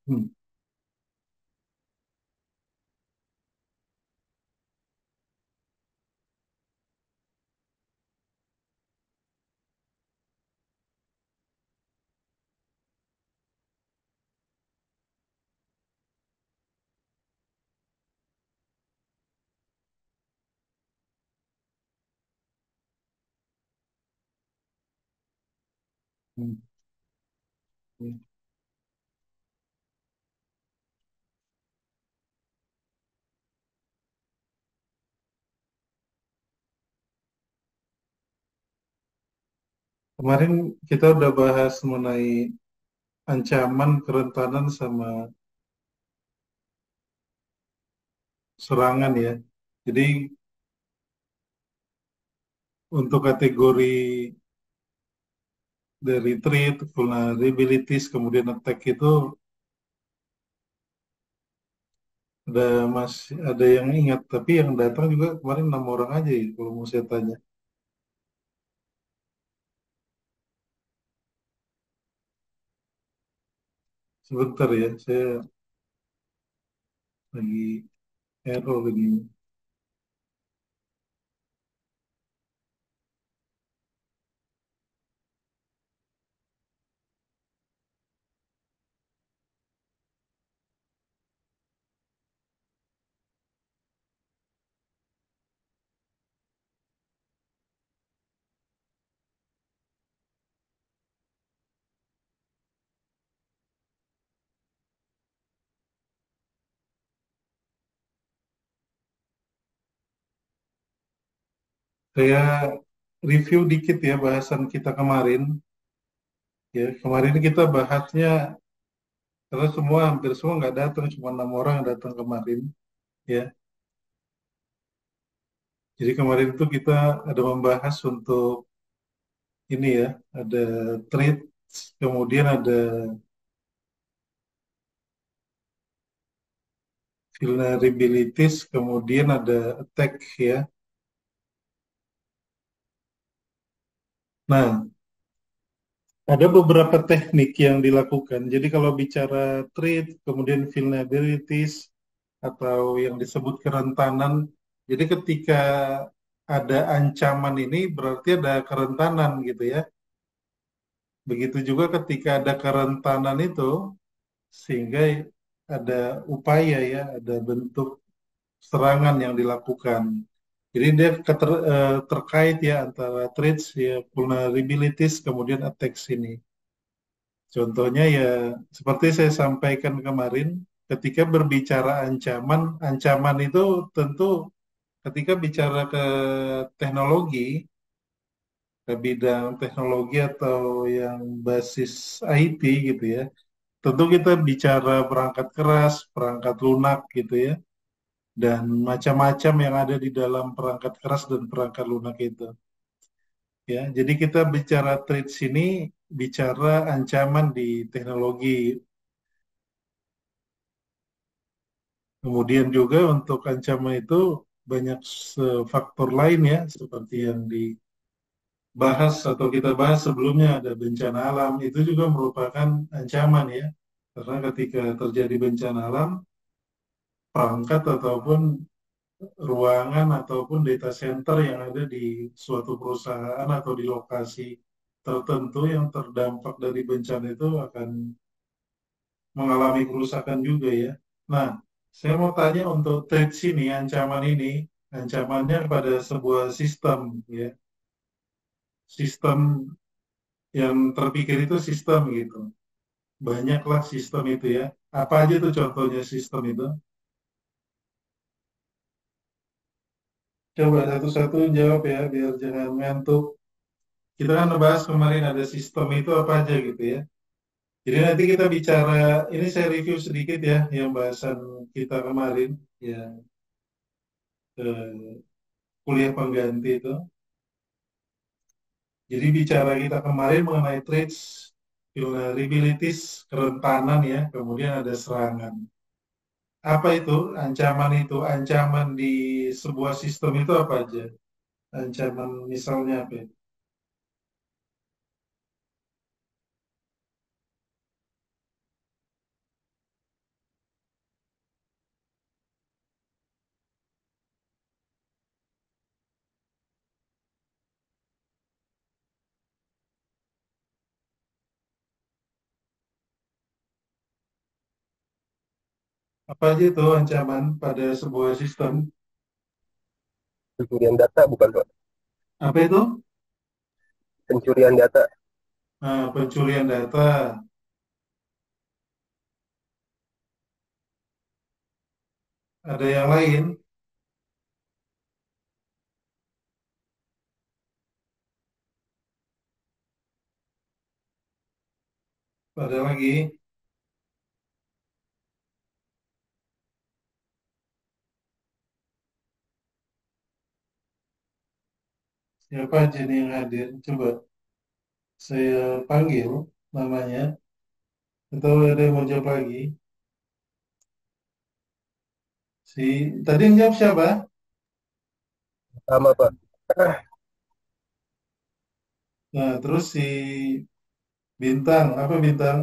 Hmm, hmm, hmm. Kemarin kita udah bahas mengenai ancaman, kerentanan, sama serangan ya. Jadi untuk kategori dari threat, vulnerabilities, kemudian attack itu ada masih ada yang ingat, tapi yang datang juga kemarin 6 orang aja ya, kalau mau saya tanya. Sebentar ya, saya lagi error ini. Saya review dikit ya bahasan kita kemarin. Ya, kemarin kita bahasnya karena semua hampir semua nggak datang, cuma 6 orang yang datang kemarin. Ya, jadi kemarin itu kita ada membahas untuk ini ya, ada threat, kemudian ada vulnerabilities, kemudian ada attack ya. Nah, ada beberapa teknik yang dilakukan. Jadi kalau bicara threat, kemudian vulnerabilities, atau yang disebut kerentanan, jadi ketika ada ancaman ini berarti ada kerentanan gitu ya. Begitu juga ketika ada kerentanan itu, sehingga ada upaya ya, ada bentuk serangan yang dilakukan. Jadi dia terkait ya antara threats ya, vulnerabilities, kemudian attacks ini. Contohnya ya seperti saya sampaikan kemarin, ketika berbicara ancaman, ancaman itu tentu ketika bicara ke teknologi, ke bidang teknologi atau yang basis IT gitu ya, tentu kita bicara perangkat keras, perangkat lunak gitu ya, dan macam-macam yang ada di dalam perangkat keras dan perangkat lunak itu. Ya, jadi kita bicara threat sini, bicara ancaman di teknologi. Kemudian juga untuk ancaman itu banyak faktor lain ya, seperti yang dibahas atau kita bahas sebelumnya ada bencana alam, itu juga merupakan ancaman ya. Karena ketika terjadi bencana alam, perangkat ataupun ruangan ataupun data center yang ada di suatu perusahaan atau di lokasi tertentu yang terdampak dari bencana itu akan mengalami kerusakan juga ya. Nah, saya mau tanya untuk threats ini, ancaman ini, ancamannya pada sebuah sistem ya. Sistem yang terpikir itu sistem gitu. Banyaklah sistem itu ya. Apa aja tuh contohnya sistem itu? Coba satu-satu jawab ya, biar jangan ngantuk. Kita kan bahas kemarin ada sistem itu apa aja gitu ya. Jadi nanti kita bicara, ini saya review sedikit ya, yang bahasan kita kemarin, yang kuliah pengganti itu. Jadi bicara kita kemarin mengenai traits, vulnerabilities, kerentanan ya, kemudian ada serangan. Apa itu ancaman itu? Ancaman di sebuah sistem itu apa aja? Ancaman misalnya apa itu? Apa aja itu ancaman pada sebuah sistem? Pencurian data bukan Pak? Apa itu? Pencurian data. Pencurian data. Ada yang lain? Ada lagi? Siapa aja nih yang hadir? Coba saya panggil namanya. Atau ada yang mau jawab lagi? Si tadi yang jawab siapa? Sama Pak. Nah, terus si Bintang, apa Bintang?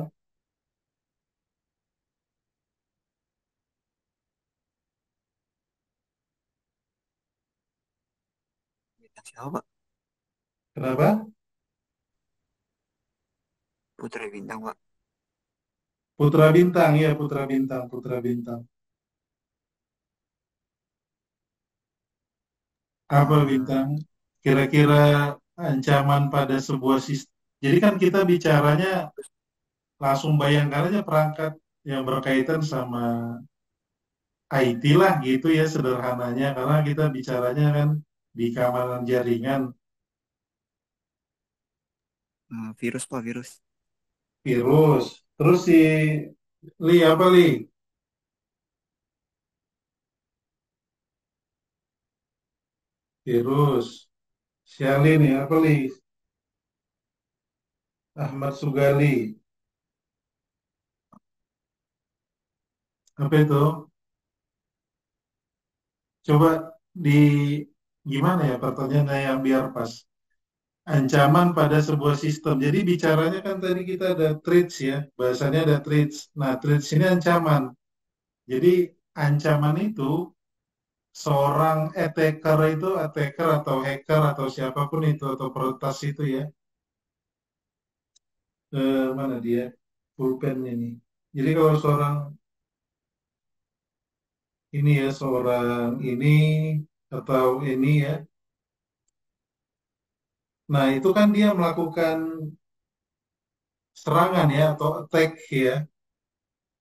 Bintang siapa, Pak? Kenapa? Putri Bintang, Pak. Putra Bintang, ya Putra Bintang, Putra Bintang. Apa Eh, Bintang? Kira-kira ancaman pada sebuah sistem. Jadi kan kita bicaranya langsung bayangkan aja perangkat yang berkaitan sama IT lah gitu ya sederhananya. Karena kita bicaranya kan di keamanan jaringan, virus, Pak, virus. virus. Terus si Li apa Li? Virus. Si Ali nih apa Li? Ahmad Sugali. Apa itu? Coba di gimana ya pertanyaannya yang biar pas. Ancaman pada sebuah sistem. Jadi bicaranya kan tadi kita ada threats ya, bahasanya ada threats. Nah, threats ini ancaman. Jadi ancaman itu seorang attacker atau hacker atau siapapun itu atau peretas itu ya, mana dia pulpen ini. Jadi kalau seorang ini ya, seorang ini atau ini ya, nah itu kan dia melakukan serangan ya atau attack ya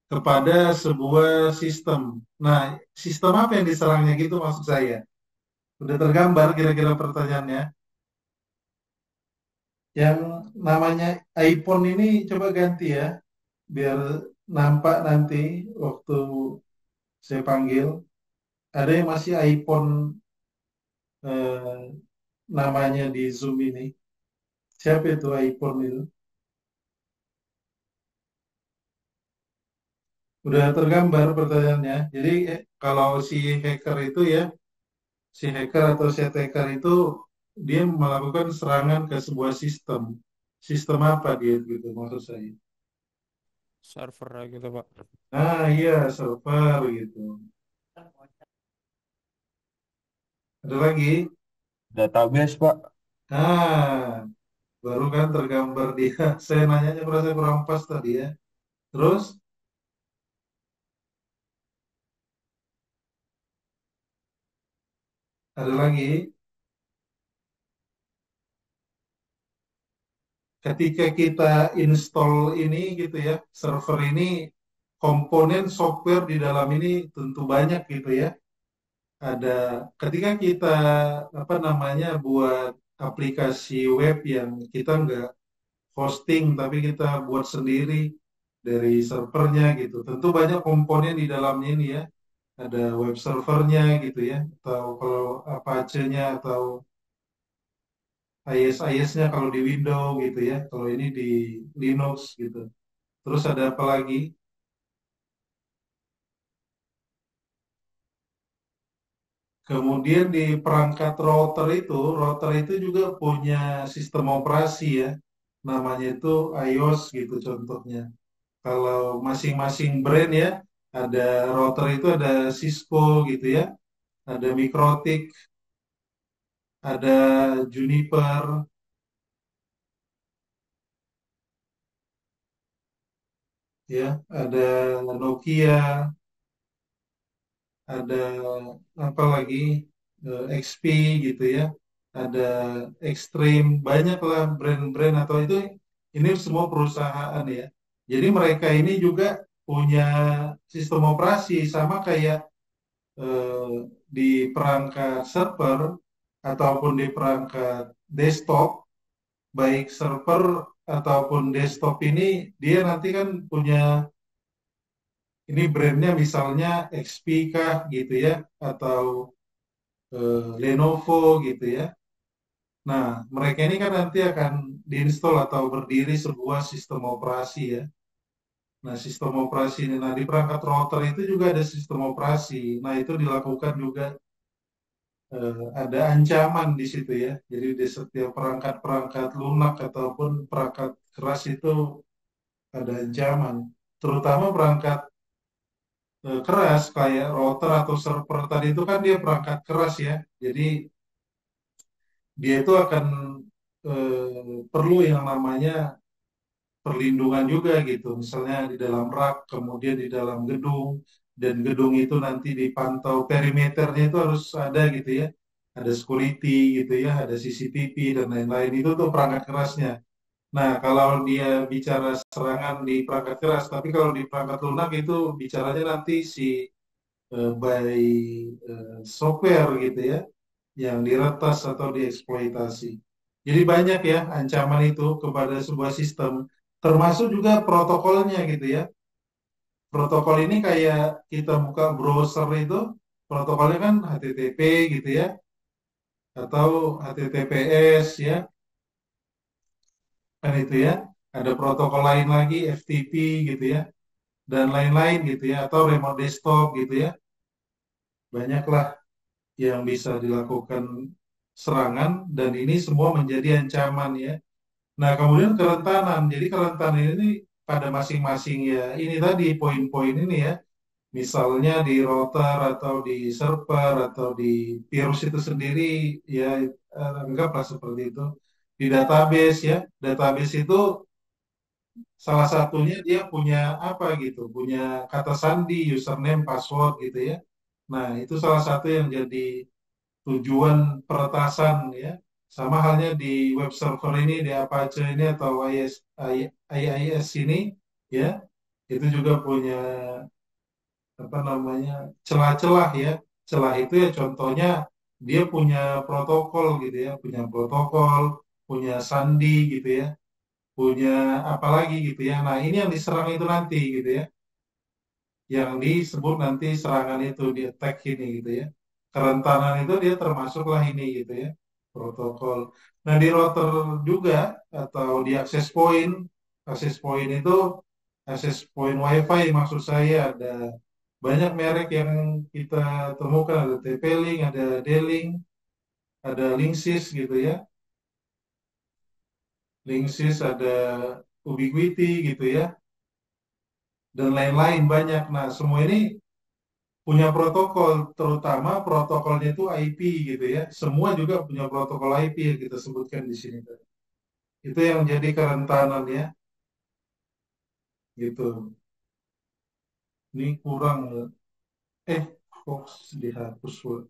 kepada sebuah sistem. Nah, sistem apa yang diserangnya gitu maksud saya. Udah tergambar kira-kira pertanyaannya. Yang namanya iPhone ini coba ganti ya, biar nampak nanti waktu saya panggil. Ada yang masih iPhone namanya di Zoom ini. Siapa itu iPhone itu? Udah tergambar pertanyaannya. Jadi kalau si hacker itu ya, si hacker atau si attacker itu dia melakukan serangan ke sebuah sistem. Sistem apa dia gitu maksud saya. Server gitu Pak. Nah, iya server gitu. Ada lagi? Database Pak. Nah, baru kan tergambar dia. Saya nanyanya merasa kurang pas tadi ya. Terus ada lagi ketika kita install ini gitu ya, server ini komponen software di dalam ini tentu banyak gitu ya. Ada ketika kita apa namanya buat aplikasi web yang kita nggak hosting tapi kita buat sendiri dari servernya gitu. Tentu banyak komponen di dalamnya ini ya. Ada web servernya gitu ya, atau kalau Apache-nya atau IS-IS-nya kalau di Windows gitu ya. Kalau ini di Linux gitu. Terus ada apa lagi? Kemudian di perangkat router itu juga punya sistem operasi ya. Namanya itu iOS gitu contohnya. Kalau masing-masing brand ya, ada router itu ada Cisco gitu ya, ada MikroTik, ada Juniper, ya, ada Nokia, ada apa lagi, XP gitu ya, ada Extreme, banyaklah brand-brand atau itu, ini semua perusahaan ya. Jadi mereka ini juga punya sistem operasi sama kayak eh, di perangkat server ataupun di perangkat desktop, baik server ataupun desktop ini dia nanti kan punya ini brandnya misalnya XP kah gitu ya, atau Lenovo gitu ya. Nah, mereka ini kan nanti akan diinstal atau berdiri sebuah sistem operasi ya. Nah, sistem operasi ini, nah di perangkat router itu juga ada sistem operasi. Nah, itu dilakukan juga, ada ancaman di situ ya. Jadi di setiap perangkat-perangkat lunak ataupun perangkat keras itu ada ancaman. Terutama perangkat keras kayak router atau server tadi itu kan dia perangkat keras ya. Jadi dia itu akan perlu yang namanya perlindungan juga gitu. Misalnya di dalam rak, kemudian di dalam gedung, dan gedung itu nanti dipantau perimeternya itu harus ada gitu ya. Ada security gitu ya, ada CCTV dan lain-lain, itu tuh perangkat kerasnya. Nah, kalau dia bicara serangan di perangkat keras, tapi kalau di perangkat lunak itu bicaranya nanti si by software gitu ya, yang diretas atau dieksploitasi. Jadi banyak ya ancaman itu kepada sebuah sistem, termasuk juga protokolnya gitu ya. Protokol ini kayak kita buka browser itu, protokolnya kan HTTP gitu ya, atau HTTPS ya, kan itu ya. Ada protokol lain lagi, FTP gitu ya, dan lain-lain gitu ya, atau remote desktop gitu ya. Banyaklah yang bisa dilakukan serangan, dan ini semua menjadi ancaman ya. Nah, kemudian kerentanan. Jadi kerentanan ini pada masing-masing ya. Ini tadi poin-poin ini ya. Misalnya di router atau di server atau di virus itu sendiri ya, anggaplah seperti itu. Di database ya. Database itu salah satunya dia punya apa gitu, punya kata sandi, username, password gitu ya. Nah, itu salah satu yang jadi tujuan peretasan ya. Sama halnya di web server ini, di Apache ini atau IIS ini ya, itu juga punya apa namanya, celah-celah ya. Celah itu ya contohnya dia punya protokol gitu ya, punya protokol, punya sandi gitu ya, punya apa lagi gitu ya. Nah, ini yang diserang itu nanti gitu ya, yang disebut nanti serangan itu di attack ini gitu ya. Kerentanan itu dia termasuklah ini gitu ya, protokol. Nah, di router juga atau di access point itu access point WiFi maksud saya, ada banyak merek yang kita temukan, ada TP-Link, ada D-Link, ada Linksys gitu ya. Linksys ada Ubiquiti gitu ya, dan lain-lain banyak. Nah, semua ini punya protokol, terutama protokolnya itu IP gitu ya. Semua juga punya protokol IP yang kita sebutkan di sini. Itu yang jadi kerentanan ya, gitu. Ini kurang, kok dihapus, Wak?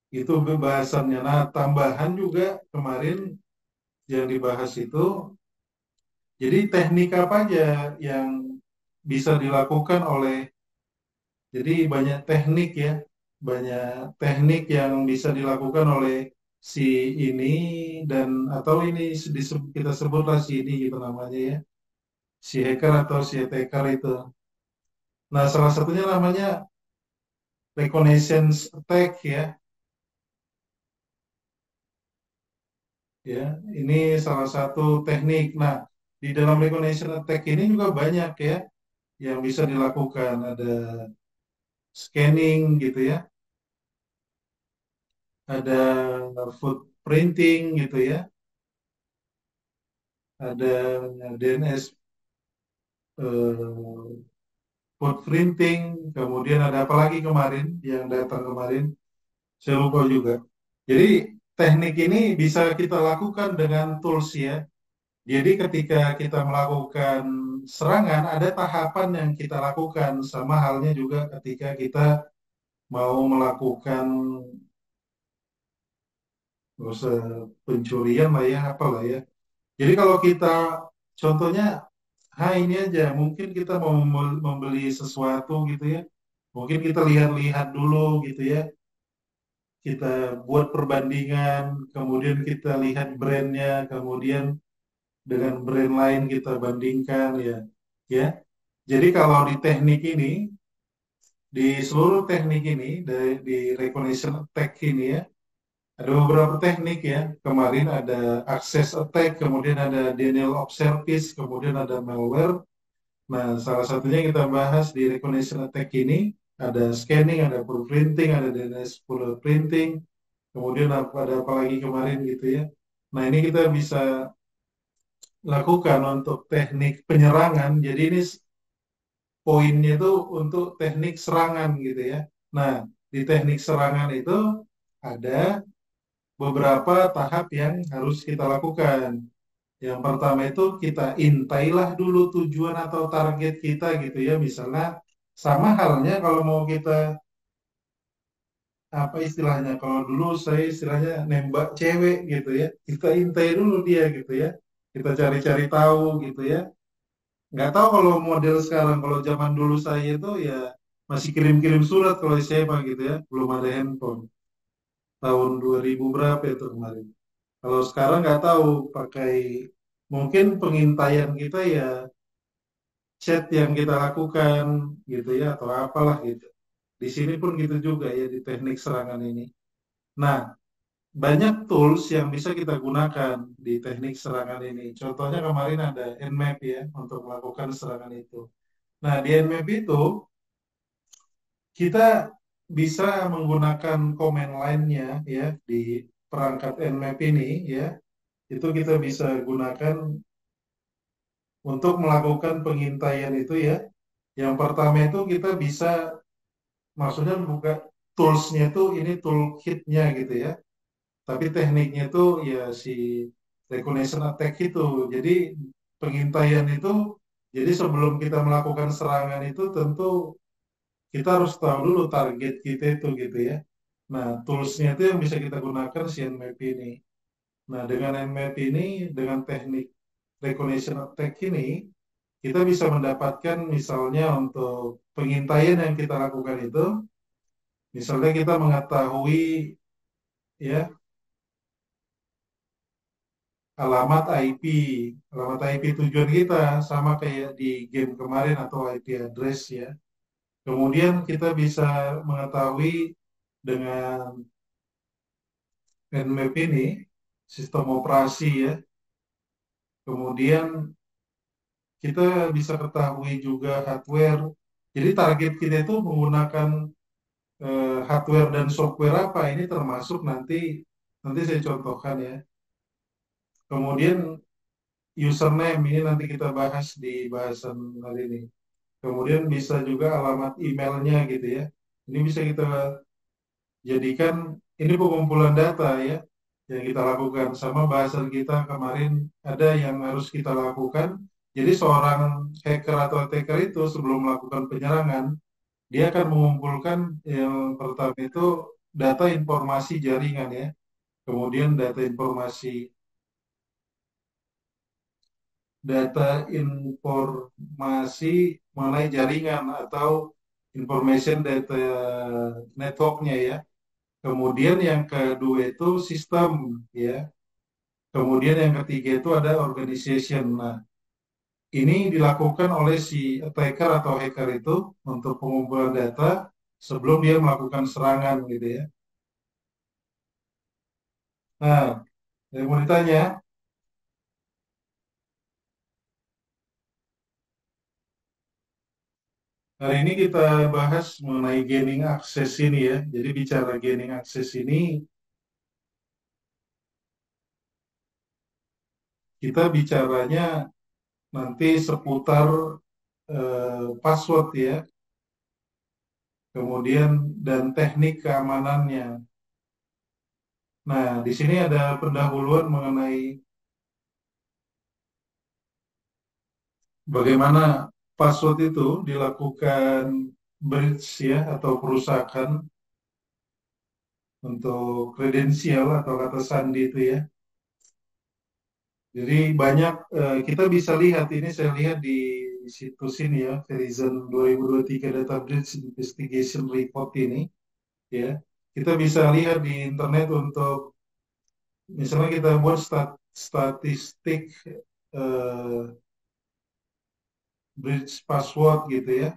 Itu bahasannya. Nah, tambahan juga kemarin yang dibahas itu, jadi teknik apa aja yang bisa dilakukan oleh, jadi banyak teknik ya, banyak teknik yang bisa dilakukan oleh si ini, dan atau ini kita sebutlah si ini gitu namanya ya, si hacker atau si attacker itu. Nah, salah satunya namanya reconnaissance attack ya. Ya, ini salah satu teknik. Nah, di dalam reconnaissance attack ini juga banyak ya yang bisa dilakukan. Ada scanning gitu ya, ada footprinting gitu ya, ada DNS eh, footprinting, kemudian ada apa lagi kemarin yang datang kemarin, saya lupa juga. Jadi teknik ini bisa kita lakukan dengan tools ya. Jadi ketika kita melakukan serangan, ada tahapan yang kita lakukan. Sama halnya juga ketika kita mau melakukan nggak usah pencurian lah ya, apalah ya. Jadi kalau kita contohnya, ini aja, mungkin kita mau membeli sesuatu gitu ya. Mungkin kita lihat-lihat dulu gitu ya. Kita buat perbandingan, kemudian kita lihat brandnya, kemudian dengan brand lain kita bandingkan ya. Ya. Jadi kalau di teknik ini, di seluruh teknik ini, di recognition attack ini ya, ada beberapa teknik ya. Kemarin ada access attack, kemudian ada denial of service, kemudian ada malware. Nah, salah satunya kita bahas di recognition attack ini, ada scanning, ada proofprinting, ada DNS printing, kemudian ada apa lagi kemarin gitu ya. Nah, ini kita bisa lakukan untuk teknik penyerangan. Jadi ini poinnya itu untuk teknik serangan gitu ya. Nah, di teknik serangan itu ada beberapa tahap yang harus kita lakukan. Yang pertama itu kita intailah dulu tujuan atau target kita gitu ya. Misalnya sama halnya kalau mau kita apa istilahnya? Kalau dulu saya istilahnya nembak cewek gitu ya. Kita intai dulu dia gitu ya. Kita cari-cari tahu gitu ya. Nggak tahu kalau model sekarang. Kalau zaman dulu saya itu ya masih kirim-kirim surat kalau saya mah gitu ya. Belum ada handphone. Tahun 2000 berapa itu kemarin. Kalau sekarang nggak tahu pakai mungkin pengintaian kita ya chat yang kita lakukan gitu ya atau apalah gitu. Di sini pun gitu juga ya di teknik serangan ini. Nah, banyak tools yang bisa kita gunakan di teknik serangan ini. Contohnya kemarin ada Nmap ya untuk melakukan serangan itu. Nah, di Nmap itu kita bisa menggunakan command line-nya ya di perangkat Nmap ini ya. Itu kita bisa gunakan untuk melakukan pengintaian itu ya. Yang pertama itu kita bisa, maksudnya buka toolsnya itu ini toolkitnya gitu ya. Tapi tekniknya itu ya si recognition attack itu. Jadi pengintaian itu, jadi sebelum kita melakukan serangan itu tentu kita harus tahu dulu target kita itu gitu ya. Nah, toolsnya itu yang bisa kita gunakan si Nmap ini. Nah, dengan Nmap ini, dengan teknik recognition attack ini, kita bisa mendapatkan misalnya untuk pengintaian yang kita lakukan itu, misalnya kita mengetahui ya alamat IP, alamat IP tujuan kita sama kayak di game kemarin atau IP address ya. Kemudian kita bisa mengetahui dengan Nmap ini sistem operasi ya. Kemudian kita bisa ketahui juga hardware. Jadi target kita itu menggunakan hardware dan software apa ini termasuk nanti saya contohkan ya. Kemudian username ini nanti kita bahas di bahasan kali ini. Kemudian bisa juga alamat emailnya gitu ya. Ini bisa kita jadikan ini pengumpulan data ya yang kita lakukan sama bahasan kita kemarin ada yang harus kita lakukan. Jadi seorang hacker atau attacker itu sebelum melakukan penyerangan dia akan mengumpulkan yang pertama itu data informasi jaringan ya. Kemudian data informasi mengenai jaringan atau information data networknya ya. Kemudian yang kedua itu sistem ya. Kemudian yang ketiga itu ada organization. Nah, ini dilakukan oleh si attacker atau hacker itu untuk pengumpulan data sebelum dia melakukan serangan gitu ya. Nah, yang mau ditanya, hari ini kita bahas mengenai gaining access ini ya. Jadi bicara gaining access ini, kita bicaranya nanti seputar password ya, kemudian dan teknik keamanannya. Nah, di sini ada pendahuluan mengenai bagaimana password itu dilakukan breach ya atau perusakan untuk kredensial atau kata sandi itu ya. Jadi banyak kita bisa lihat ini saya lihat di situs ini ya Verizon 2023 Data Breach Investigation Report ini ya. Kita bisa lihat di internet untuk misalnya kita buat statistik eh, bridge password gitu ya.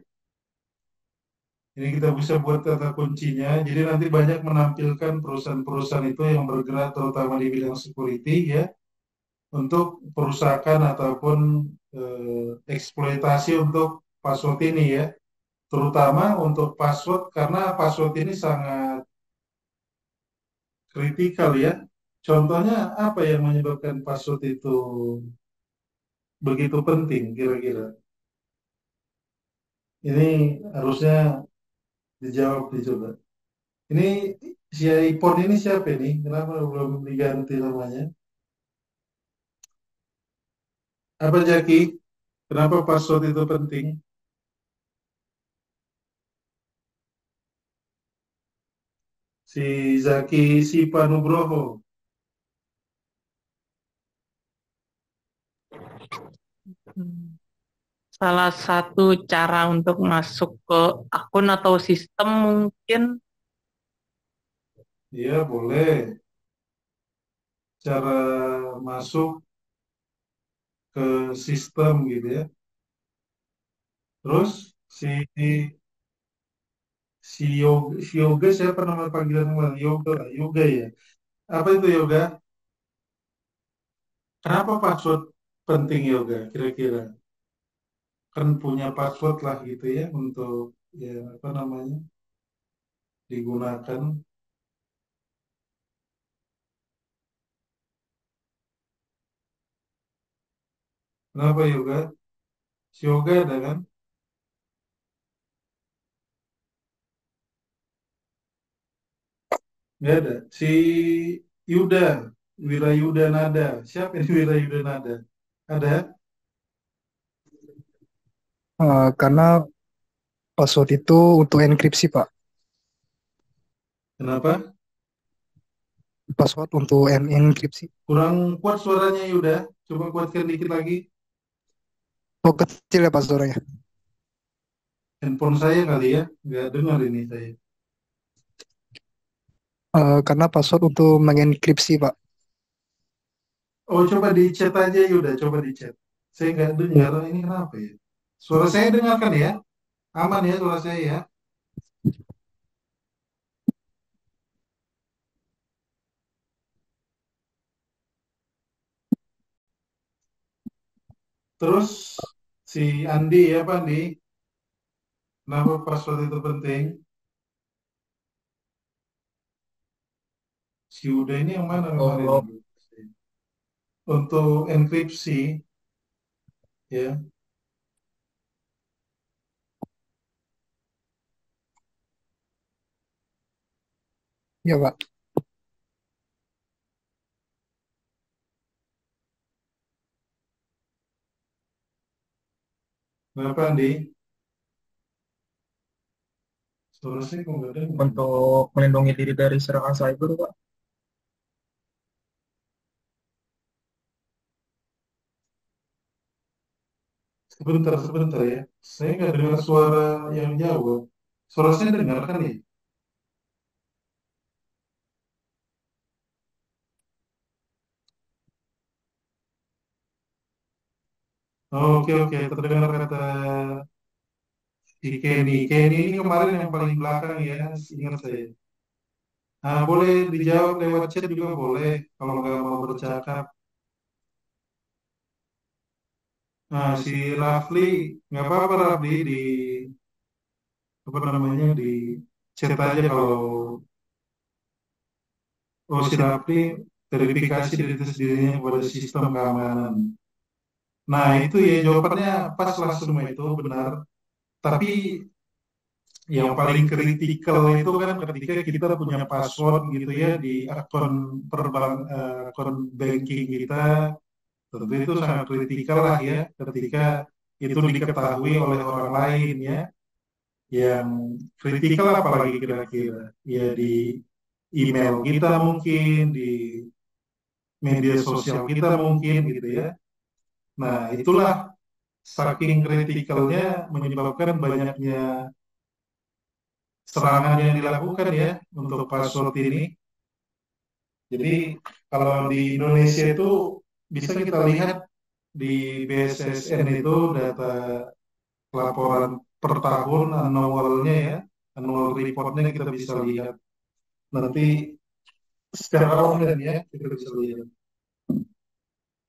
Ini kita bisa buat kata kuncinya. Jadi nanti banyak menampilkan perusahaan-perusahaan itu yang bergerak terutama di bidang security ya untuk perusahaan ataupun eksploitasi untuk password ini ya. Terutama untuk password karena password ini sangat kritikal ya. Contohnya apa yang menyebabkan password itu begitu penting kira-kira? Ini harusnya dijawab dicoba. Ini si iPhone ini siapa ini? Kenapa belum diganti namanya? Apa Jaki? Kenapa password itu penting? Si Zaki Sipanugroho. Salah satu cara untuk masuk ke akun atau sistem mungkin. Iya boleh. Cara masuk ke sistem gitu ya. Terus si si Yoga siapa nama panggilan kemarin? Yoga, Yoga ya. Apa itu Yoga? Kenapa password penting Yoga? Kira-kira kan punya password lah gitu ya untuk ya apa namanya digunakan. Kenapa Yoga? Si Yoga ada kan? Nggak ada. Si Yuda, Wirayuda Nada. Siapa ini Wirayuda Nada? Ada? Karena password itu untuk enkripsi, Pak. Kenapa? Password untuk enkripsi. Kurang kuat suaranya Yuda. Coba kuatkan dikit lagi. Oh, kecil ya Pak suaranya. Handphone saya kali ya. Nggak dengar ini saya. Karena password untuk mengenkripsi, Pak. Oh, coba di chat aja Yuda. Coba di chat. Saya nggak dengar. Ini kenapa ya? Suara saya dengarkan ya. Aman ya suara saya ya. Terus si Andi ya Pak Andi. Kenapa password itu penting? Si Yuda ini yang mana kemarin? Oh, Untuk enkripsi ya. Ya, Pak. Kenapa Andi? Suara saya kok nggak dengar. untuk melindungi diri dari serangan cyber, Pak. Sebentar, sebentar ya. Saya nggak dengar suara yang jauh. Suara saya dengar kan ya? Oke, oke. Terdengar kata si Kenny. Kenny ini kemarin yang paling belakang ya, ingat saya. Nah, boleh dijawab lewat chat juga boleh, kalau nggak mau bercakap. Nah, si Rafli, nggak apa-apa Rafli, di apa namanya, di chat aja kalau si Rafli verifikasi dirinya kepada sistem keamanan. Nah, itu ya jawabannya pas lah semua itu benar. Tapi yang paling kritikal itu kan ketika kita punya password gitu ya di akun banking kita, tentu itu sangat kritikal lah ya ketika itu diketahui oleh orang lain ya, yang kritikal apalagi kira-kira, ya di email kita mungkin, di media sosial kita mungkin gitu ya. Nah, itulah saking kritikalnya menyebabkan banyaknya serangan yang dilakukan ya untuk password ini. Jadi kalau di Indonesia itu bisa kita lihat di BSSN itu data laporan per tahun annualnya ya, annual reportnya kita bisa lihat. Nanti secara online ya kita bisa lihat.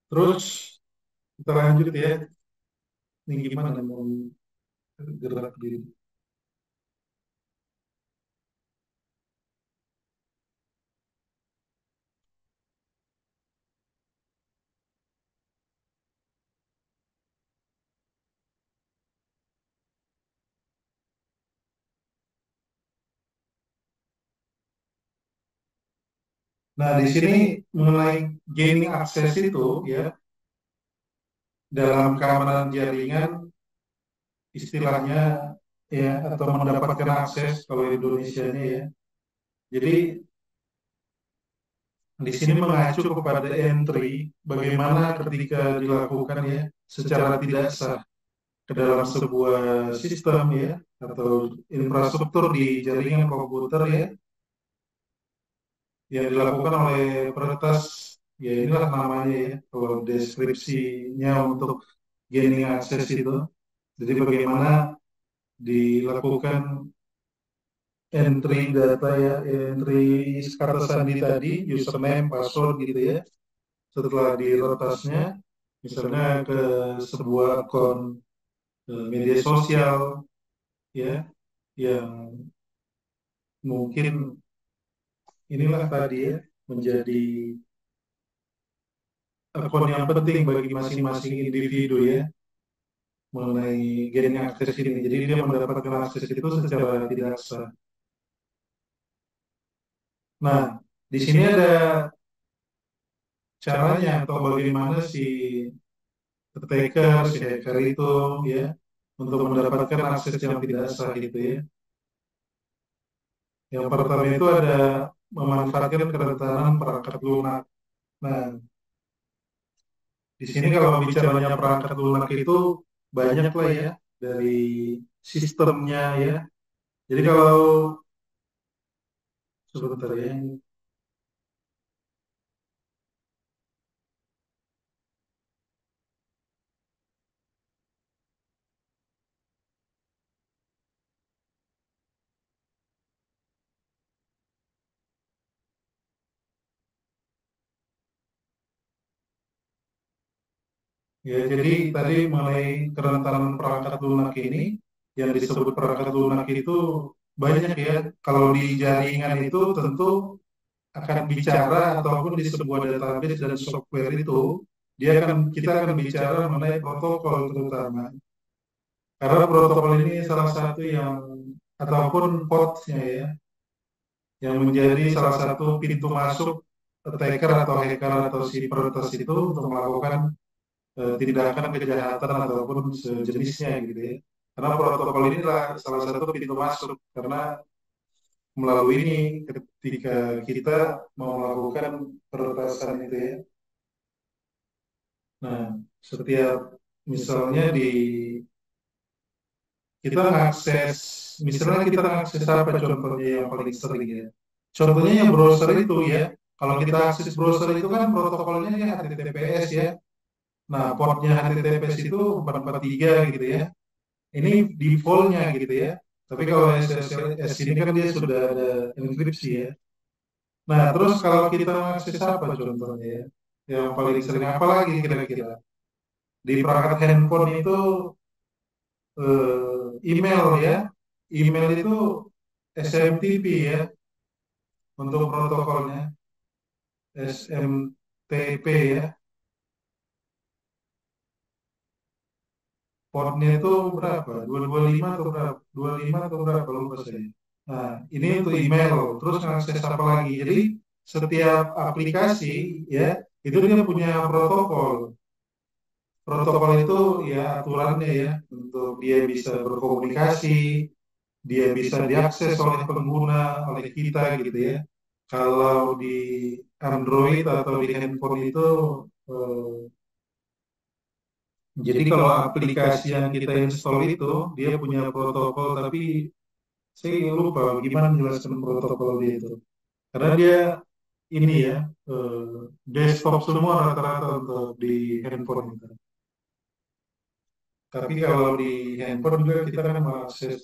Terus kita lanjut ya. Ini gimana mau gerak di Nah, di sini mengenai gaining access itu ya, dalam keamanan jaringan istilahnya ya, atau mendapatkan akses kalau Indonesia-nya ya. Jadi di sini mengacu kepada entry bagaimana ketika dilakukan ya secara tidak sah ke dalam sebuah sistem ya atau infrastruktur di jaringan komputer ya, yang dilakukan oleh peretas, ya inilah namanya ya kalau deskripsinya untuk gaining access itu. Jadi bagaimana dilakukan entry data ya, entry kata sandi tadi, username, password gitu ya. Setelah diretasnya, misalnya ke sebuah akun media sosial ya, yang mungkin inilah tadi ya menjadi akun yang penting bagi masing-masing individu ya mengenai gaining akses ini. Jadi dia mendapatkan akses itu secara tidak sah. Nah, di sini ada caranya atau bagaimana si attacker, si hacker itu ya untuk mendapatkan akses yang tidak sah gitu ya. Yang pertama itu ada memanfaatkan kerentanan perangkat lunak. Nah, di sini kalau bicaranya perangkat lunak itu banyak lah ya dari sistemnya ya. Jadi kalau sebentar ya. Ya, jadi tadi mengenai kerentanan perangkat lunak ini, yang disebut perangkat lunak itu banyak ya. Kalau di jaringan itu tentu akan bicara ataupun di sebuah database dan software itu, kita akan bicara mengenai protokol terutama. Karena protokol ini salah satu yang ataupun POTS-nya ya, yang menjadi salah satu pintu masuk attacker atau hacker atau si peretas itu untuk melakukan tindakan kejahatan ataupun sejenisnya gitu ya. Karena protokol ini adalah salah satu pintu masuk, karena melalui ini ketika kita mau melakukan peretasan itu ya. Nah, setiap misalnya kita mengakses, misalnya kita mengakses apa contohnya yang paling sering ya. Contohnya yang browser itu ya. Kalau kita akses browser itu kan protokolnya ya HTTPS ya. Nah, portnya HTTPS itu 443 gitu ya. Ini defaultnya gitu ya. Tapi kalau SSL ini kan dia sudah ada enkripsi ya. Nah, terus kalau kita mengakses apa contohnya ya? Yang paling sering apa lagi kira-kira? Di perangkat handphone itu email ya. Email itu SMTP ya untuk protokolnya. SMTP ya. Portnya itu berapa? 225 atau berapa? 25 atau berapa? Lupa saya. Nah, ini untuk email. Terus mengakses apa lagi? Jadi setiap aplikasi ya itu dia punya protokol. protokol itu ya aturannya ya untuk dia bisa berkomunikasi, dia bisa diakses oleh pengguna, oleh kita gitu ya. Kalau di Android atau di handphone itu, eh, jadi kalau aplikasi yang kita install itu dia punya protokol, tapi saya lupa gimana menjelaskan protokol dia itu. Karena dia ini ya, eh, desktop semua rata-rata untuk di handphone itu. Tapi kalau di handphone juga kita kan mengakses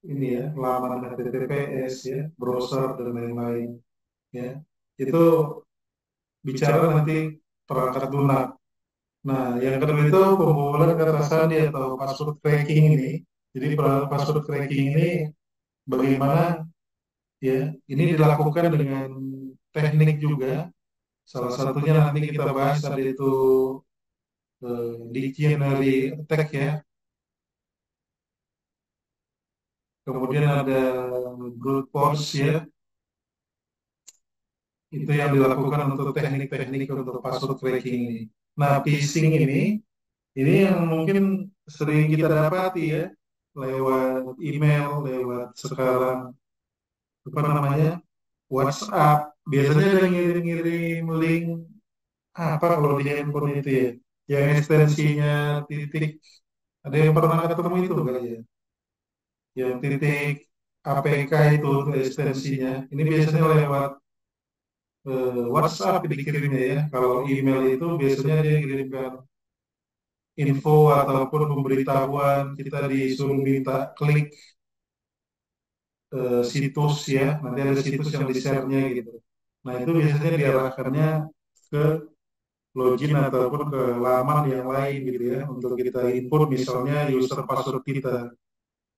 ini ya, laman HTTPS ya, browser dan lain-lain ya. Itu bicara nanti perangkat lunak. Nah, yang kedua itu pembobolan kata sandi atau password cracking ini. Jadi password cracking ini bagaimana ya? Ini dilakukan dengan teknik juga. Salah satunya nanti kita bahas tadi itu dictionary attack ya. Kemudian ada brute force ya. Itu yang dilakukan untuk teknik-teknik untuk password cracking ini. Nah, phishing ini yang mungkin sering kita dapati ya, lewat email, lewat sekarang apa namanya WhatsApp. Biasanya ada ngirim-ngirim link apa kalau di handphone itu ya, yang ekstensinya titik. Ada yang pernah ketemu itu enggak ya? Yang titik APK itu ekstensinya. Ini biasanya lewat WhatsApp dikirimnya ya. Kalau email itu biasanya dia kirimkan info ataupun pemberitahuan, kita disuruh minta klik situs ya. Nanti ada situs yang di-share-nya gitu. Nah, itu biasanya diarahkannya ke login ataupun ke laman yang lain gitu ya untuk kita input misalnya user password kita.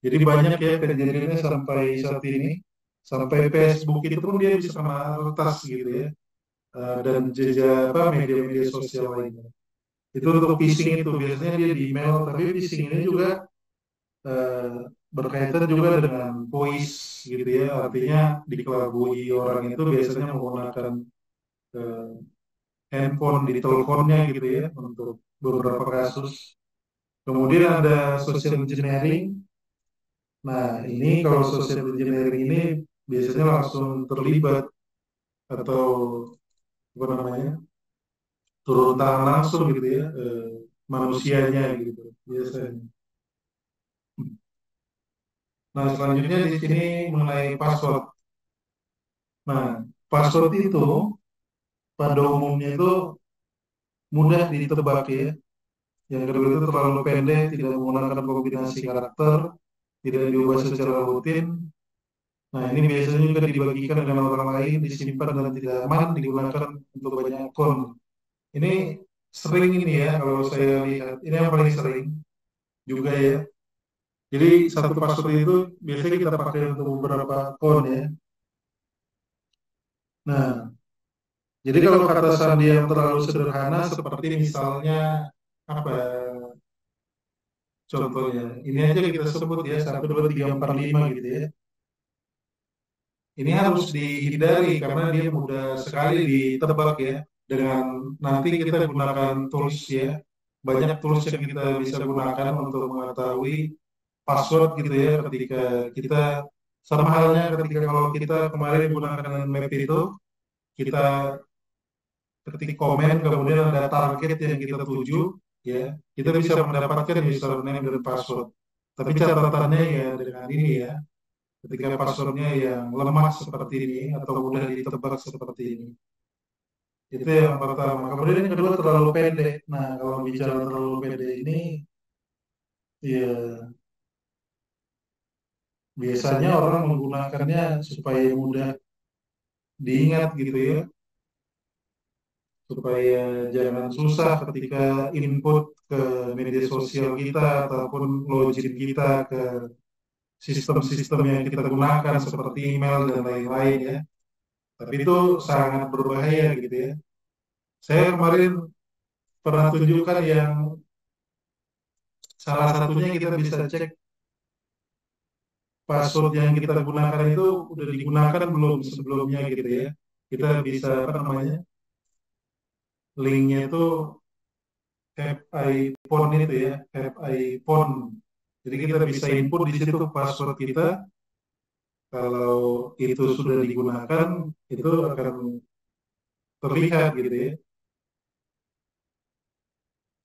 Jadi banyak ya kejadiannya sampai saat ini, sampai Facebook itu pun dia bisa kena retas gitu ya. Dan jejak apa media-media sosial lainnya. Itu untuk phishing itu biasanya dia di email, tapi phishing ini juga eh, berkaitan juga dengan voice gitu ya, artinya dikelabui orang itu biasanya menggunakan eh, handphone di teleponnya gitu ya untuk beberapa kasus. Kemudian ada social engineering. Nah, ini kalau social engineering ini biasanya langsung terlibat atau apa namanya turun tangan langsung gitu ya manusianya gitu biasanya. Nah, selanjutnya di sini mengenai password. Nah, password itu pada umumnya itu mudah ditebak ya. Yang kedua itu terlalu pendek, tidak menggunakan kombinasi karakter, tidak diubah secara rutin. Nah, ini biasanya juga dibagikan dengan orang lain, disimpan dan tidak aman, digunakan untuk banyak akun. Ini sering ini ya, kalau saya lihat. Ini yang paling sering juga ya. Jadi satu password itu biasanya kita pakai untuk beberapa akun ya. Nah, jadi kalau kata sandi yang terlalu sederhana seperti misalnya apa contohnya? Ini aja kita sebut ya 1 2 3 4 5 gitu ya. Ini harus dihindari karena dia mudah sekali ditebak ya. Dengan nanti kita gunakan tools ya. Banyak tools yang kita bisa gunakan untuk mengetahui password gitu ya ketika kita sama halnya ketika kalau kita kemarin gunakan map itu kita ketik komen kemudian ada target yang kita tuju ya kita bisa mendapatkan username dan password tapi catatannya ya dengan ini ya ketika passwordnya yang lemah seperti ini atau mudah ditebak seperti ini itu yang pertama kemudian yang kedua terlalu pendek. Nah, kalau bicara terlalu pendek ini ya biasanya orang menggunakannya supaya mudah diingat gitu ya supaya jangan susah ketika input ke media sosial kita ataupun login kita ke sistem-sistem yang kita gunakan seperti email dan lain-lain ya. Tapi itu sangat berbahaya gitu ya. Saya kemarin pernah tunjukkan yang salah satunya kita bisa cek password yang kita gunakan itu udah digunakan belum sebelumnya gitu ya. Kita bisa apa namanya linknya itu have iPhone itu ya, have iPhone. Jadi kita bisa input di situ password kita. Kalau itu sudah digunakan, itu akan terlihat gitu ya.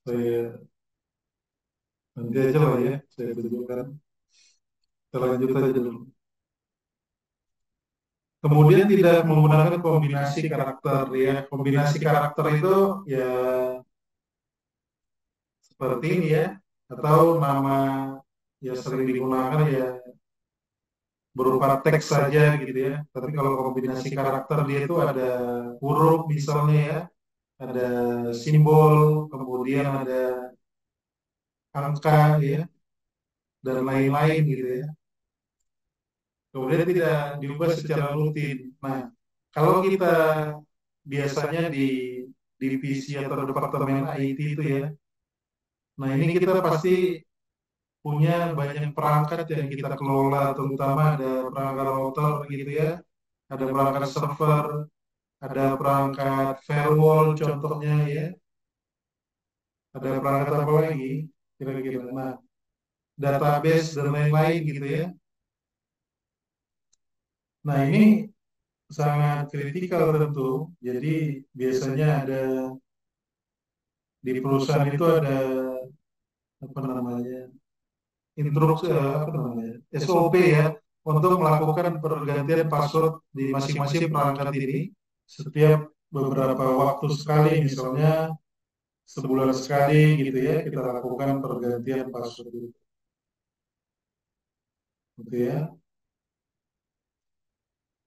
Saya nanti aja lah ya, saya tunjukkan. Kita lanjut aja dulu. Kemudian tidak menggunakan kombinasi karakter ya. Kombinasi karakter itu ya seperti ini ya. Atau nama ya sering digunakan ya berupa teks saja gitu ya. Tapi kalau kombinasi karakter dia itu ada huruf misalnya ya, ada simbol, kemudian ada angka ya, dan lain-lain gitu ya. Kemudian tidak diubah secara rutin. Nah, kalau kita biasanya di divisi atau departemen IT itu ya, nah ini kita pasti punya banyak perangkat yang kita kelola, terutama ada perangkat router gitu ya, ada perangkat server, ada perangkat firewall contohnya ya, ada perangkat apa lagi kira-kira. Nah, database dan lain-lain gitu ya. Nah, ini sangat kritikal tentu. Jadi biasanya ada di perusahaan itu ada apa namanya instruksi apa namanya SOP ya untuk melakukan pergantian password di masing-masing perangkat ini setiap beberapa waktu sekali, misalnya sebulan sekali gitu ya kita lakukan pergantian password itu. Gitu ya.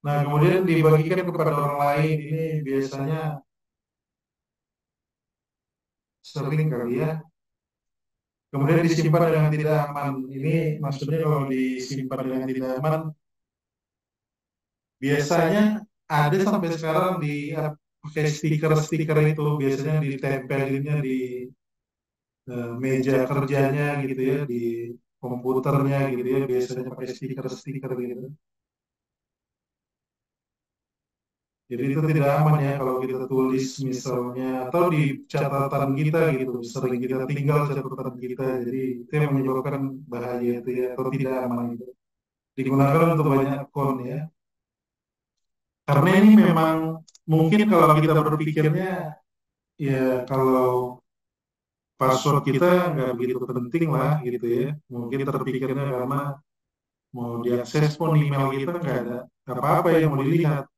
Nah, kemudian dibagikan kepada orang lain ini biasanya sering kali ya. Kemudian disimpan dengan tidak aman. Ini maksudnya kalau disimpan dengan tidak aman, biasanya ada sampai sekarang di pakai stiker-stiker itu biasanya ditempelinnya di meja kerjanya gitu ya, di komputernya gitu ya, biasanya pakai stiker-stiker gitu. Jadi itu tidak aman ya kalau kita tulis misalnya atau di catatan kita gitu, sering kita tinggal catatan kita, jadi itu yang menyebabkan bahaya itu ya atau tidak aman itu. Digunakan untuk banyak akun ya. Karena ini memang mungkin kalau kita berpikirnya ya kalau password kita nggak begitu penting lah gitu ya. Mungkin terpikirnya karena mau diakses pun email kita nggak ada apa-apa yang mau dilihat.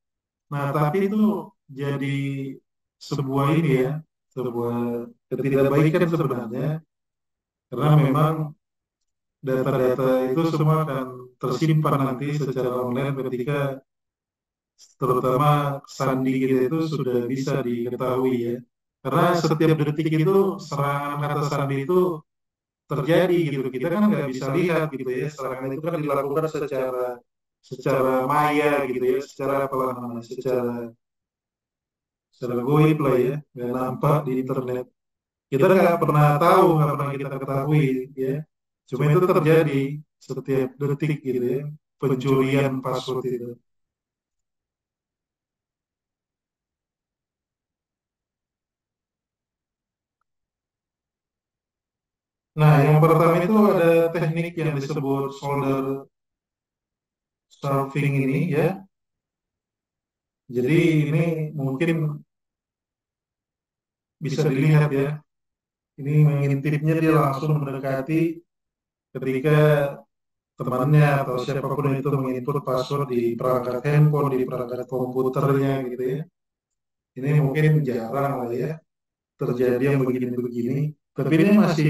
Nah, tapi itu jadi sebuah ini ya, sebuah ketidakbaikan sebenarnya, karena memang data-data itu semua akan tersimpan nanti secara online ketika terutama sandi kita itu sudah bisa diketahui ya. Karena setiap detik itu serangan kata sandi itu terjadi gitu. Kita kan nggak bisa lihat gitu ya. Serangan itu kan dilakukan secara maya gitu ya, secara apa namanya, secara goib lah ya, nggak nampak di internet. Kita nggak pernah tahu, nggak pernah kita ketahui ya. Cuma itu terjadi setiap detik gitu ya, pencurian password itu. Nah, yang pertama itu ada teknik yang disebut shoulder surfing ini ya. Jadi ini mungkin bisa dilihat ya. Ini mengintipnya dia langsung mendekati ketika temannya atau siapapun itu menginput password di perangkat handphone, di perangkat komputernya gitu ya. Ini mungkin jarang lah ya terjadi yang begini-begini. Tapi ini masih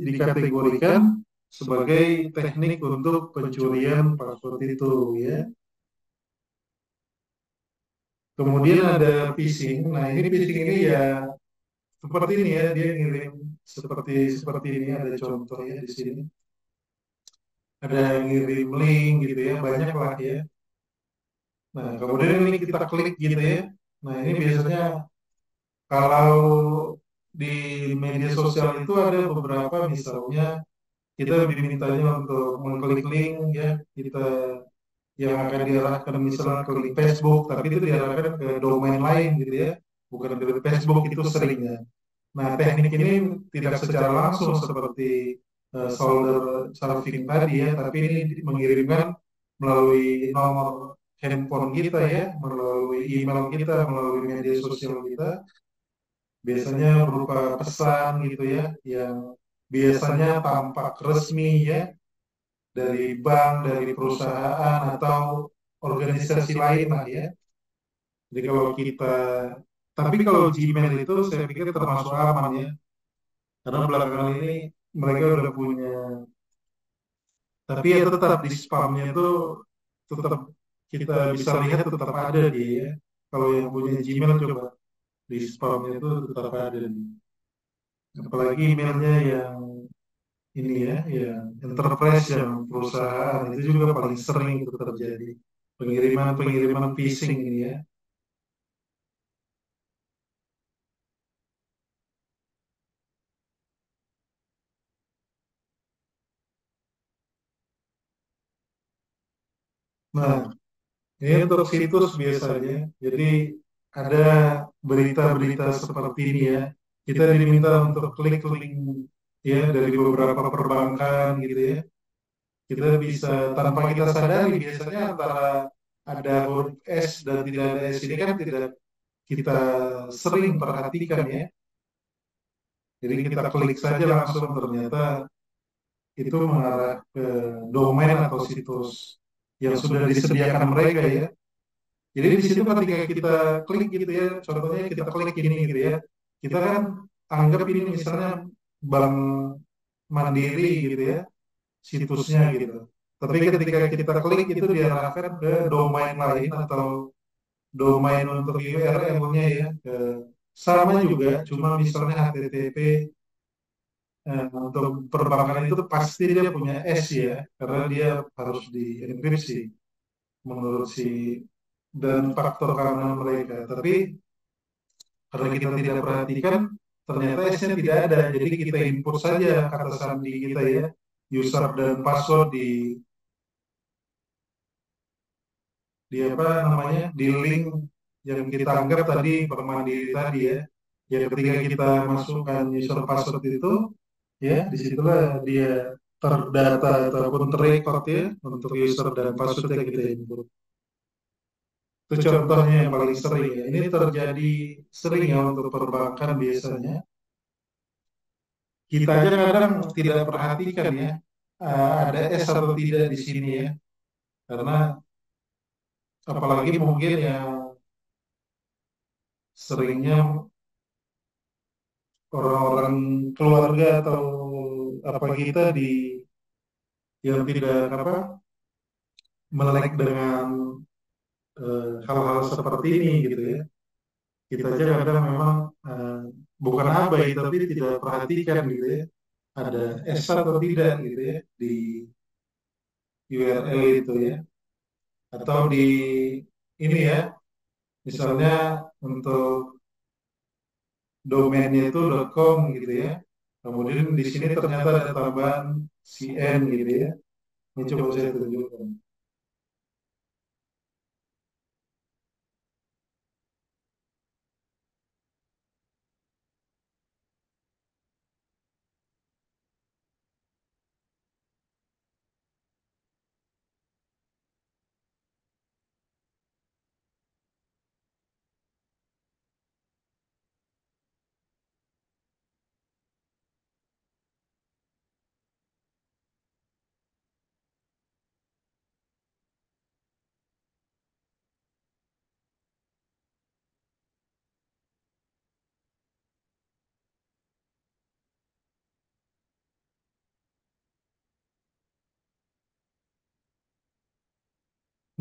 dikategorikan sebagai teknik untuk pencurian password itu ya. Kemudian ada phishing. Nah, ini phishing ini ya seperti ini ya, dia ngirim seperti ini ada contohnya di sini. Ada yang ngirim link gitu ya, banyak lah ya. Nah, kemudian ini kita klik gitu ya. Nah, ini biasanya kalau di media sosial itu ada beberapa misalnya kita dimintanya untuk mengklik link ya, kita yang akan diarahkan misalnya ke link Facebook, tapi itu diarahkan ke domain lain gitu ya, bukan ke Facebook itu seringnya. Nah, teknik ini tidak secara langsung seperti solder surfing tadi ya, tapi ini mengirimkan melalui nomor handphone kita ya, melalui email kita, melalui media sosial kita, biasanya berupa pesan gitu ya, yang biasanya tampak resmi ya, dari bank, dari perusahaan atau organisasi lain lah ya. Jadi kalau kita, tapi kalau Gmail itu saya pikir termasuk aman ya, karena belakangan ini mereka udah punya, tapi ya tetap di spamnya itu tetap kita bisa lihat tetap ada dia ya. Kalau yang punya Gmail coba di spamnya itu tetap ada nih. Apalagi emailnya yang ini ya, yang enterprise, yang perusahaan itu juga paling sering itu terjadi pengiriman phishing ini ya. Nah, ini untuk situs biasanya. Jadi ada berita-berita seperti ini ya. Kita diminta untuk klik link ya dari beberapa perbankan gitu ya. Kita bisa tanpa kita sadari biasanya antara ada huruf S dan tidak ada S ini kan tidak kita sering perhatikan ya. Jadi kita klik saja langsung ternyata itu mengarah ke domain atau situs yang sudah disediakan mereka ya. Jadi di situ ketika kita klik gitu ya, contohnya kita klik ini gitu ya, kita kan anggap ini misalnya Bank Mandiri gitu ya, situsnya gitu. Tapi ketika kita klik itu diarahkan ke domain lain atau domain untuk URL-nya ya, sama juga, cuma misalnya HTTP untuk perbankan itu pasti dia punya S ya, karena dia harus dienkripsi menurut si dan faktor keamanan mereka. Tapi karena kita tidak perhatikan, ternyata S-nya tidak ada. Jadi kita input saja kata sandi kita ya, user dan password di apa namanya, di link yang kita anggap tadi Permandiri tadi ya. Yang ketika kita masukkan user password itu, ya disitulah dia terdata ataupun terrecord ya untuk user dan password yang kita input. Itu contohnya yang paling sering ya. Ini terjadi sering ya untuk perbankan biasanya. Kita aja kadang tidak perhatikan ya, ada S atau tidak di sini ya. Karena apalagi mungkin yang seringnya orang-orang keluarga atau apa kita di yang tidak apa melek dengan hal-hal seperti ini gitu ya. Kita aja kadang memang bukan abai tapi tidak perhatikan gitu ya. Ada S atau tidak gitu ya di URL itu ya. Atau di ini ya, misalnya untuk domainnya itu .com gitu ya. Kemudian di sini ternyata ada tambahan CN gitu ya. Ini coba saya tunjukkan.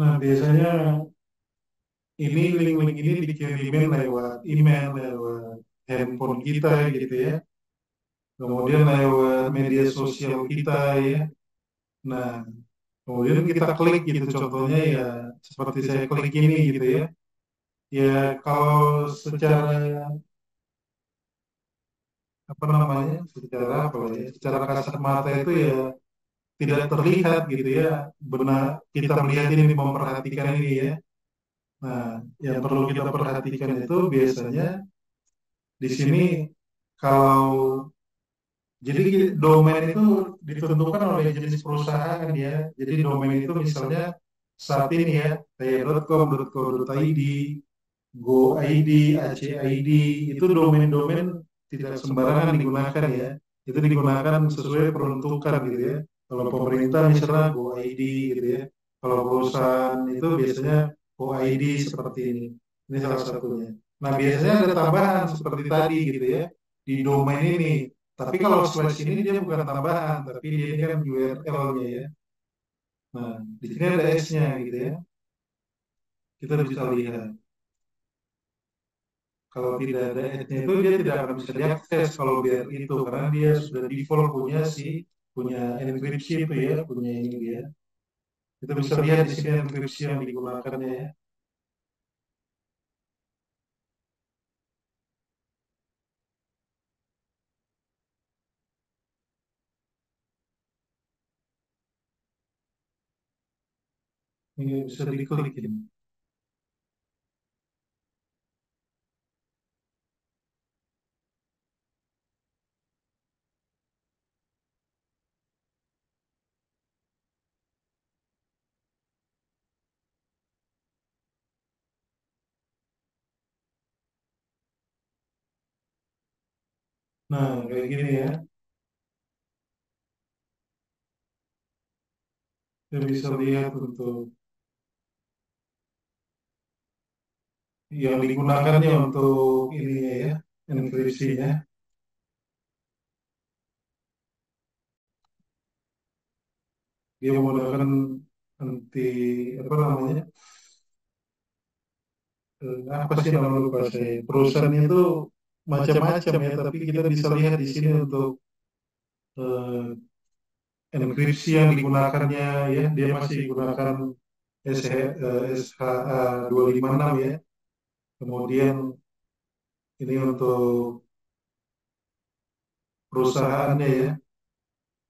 Nah, biasanya ini link-link ini dikirimin lewat email, lewat handphone kita gitu ya. Kemudian lewat media sosial kita ya. Nah, kemudian kita klik gitu contohnya ya seperti saya klik ini gitu ya. Ya kalau secara apa namanya, secara apa ya, secara kasat mata itu ya tidak terlihat gitu ya. Benar kita melihat ini memperhatikan ini ya. Nah, yang perlu kita perhatikan itu biasanya di sini kalau jadi domain itu ditentukan oleh jenis perusahaan ya. Jadi domain itu misalnya saat ini ya kayak .com, .co.id, go.id, ac.id itu domain-domain tidak sembarangan digunakan ya. Itu digunakan sesuai peruntukan gitu ya. Kalau pemerintah misalnya go.id gitu ya. Kalau perusahaan itu biasanya go.id seperti ini. Ini salah satunya. Nah biasanya ada tambahan seperti tadi gitu ya di domain ini. Tapi kalau slash ini dia bukan tambahan, tapi dia ini kan URL-nya ya. Nah di sini ada S-nya gitu ya. Kita bisa lihat. Kalau tidak ada S-nya itu dia tidak akan bisa diakses kalau biar itu karena dia sudah default punya enkripsi itu ya, punya ini dia. Kita bisa lihat di sini enkripsi yang digunakannya ya. Ini bisa diklik ini. Nah, kayak gini ya. Kita bisa lihat untuk yang digunakannya untuk ininya ya, enkripsinya. Dia menggunakan anti apa namanya? Apa sih nama lupa saya. Perusahaannya itu macam-macam ya, tapi kita bisa lihat di sini untuk eh, enkripsi yang digunakannya ya, dia masih gunakan SHA-256 ya. Kemudian ini untuk perusahaannya ya,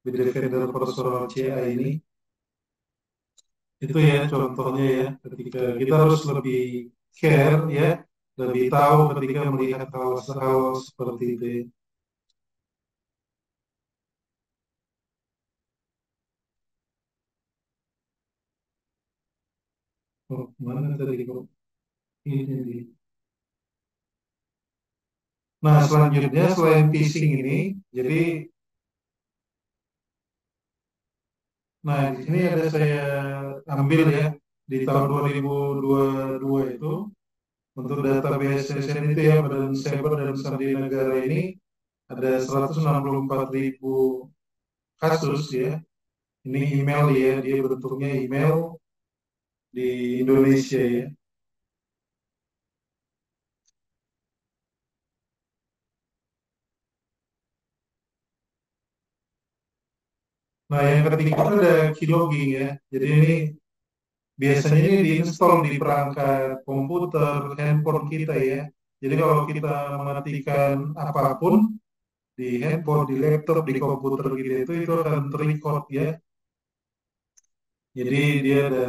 Bitdefender Personal CA ini. Itu ya contohnya ya, ketika kita harus lebih care ya, lebih tahu ketika melihat hal-hal seperti itu ya. Oh, mana tadi kok ini nih. Nah, selanjutnya selain phishing ini, jadi nah di sini ada saya ambil ya di tahun 2022 itu untuk database SSN itu ya Badan Cyber dan Sandi Negara ini ada 164.000 kasus ya. Ini email ya, dia bentuknya email di Indonesia ya. Nah, yang ketiga itu ada keyloging ya. Jadi ini biasanya ini diinstal di perangkat komputer, handphone kita ya. Jadi kalau kita mengetikkan apapun di handphone, di laptop, di komputer kita itu akan terrecord ya. Jadi dia ada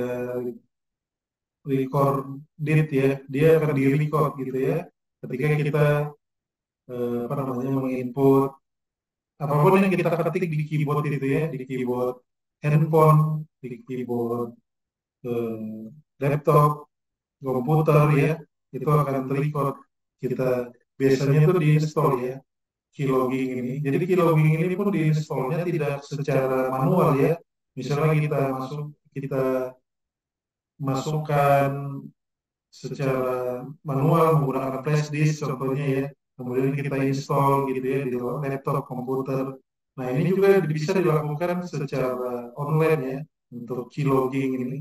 record date ya. Dia akan di record gitu ya. Ketika kita apa namanya menginput apapun yang kita ketik di keyboard itu ya, di keyboard handphone, di keyboard laptop, komputer ya, itu akan terrecord kita. Biasanya itu diinstal ya, keyloging ini. Jadi keyloging ini pun diinstalnya tidak secara manual ya. Misalnya kita masukkan secara manual menggunakan flash disk contohnya ya. Kemudian kita install gitu ya di laptop, komputer. Nah ini juga bisa dilakukan secara online ya untuk keyloging ini.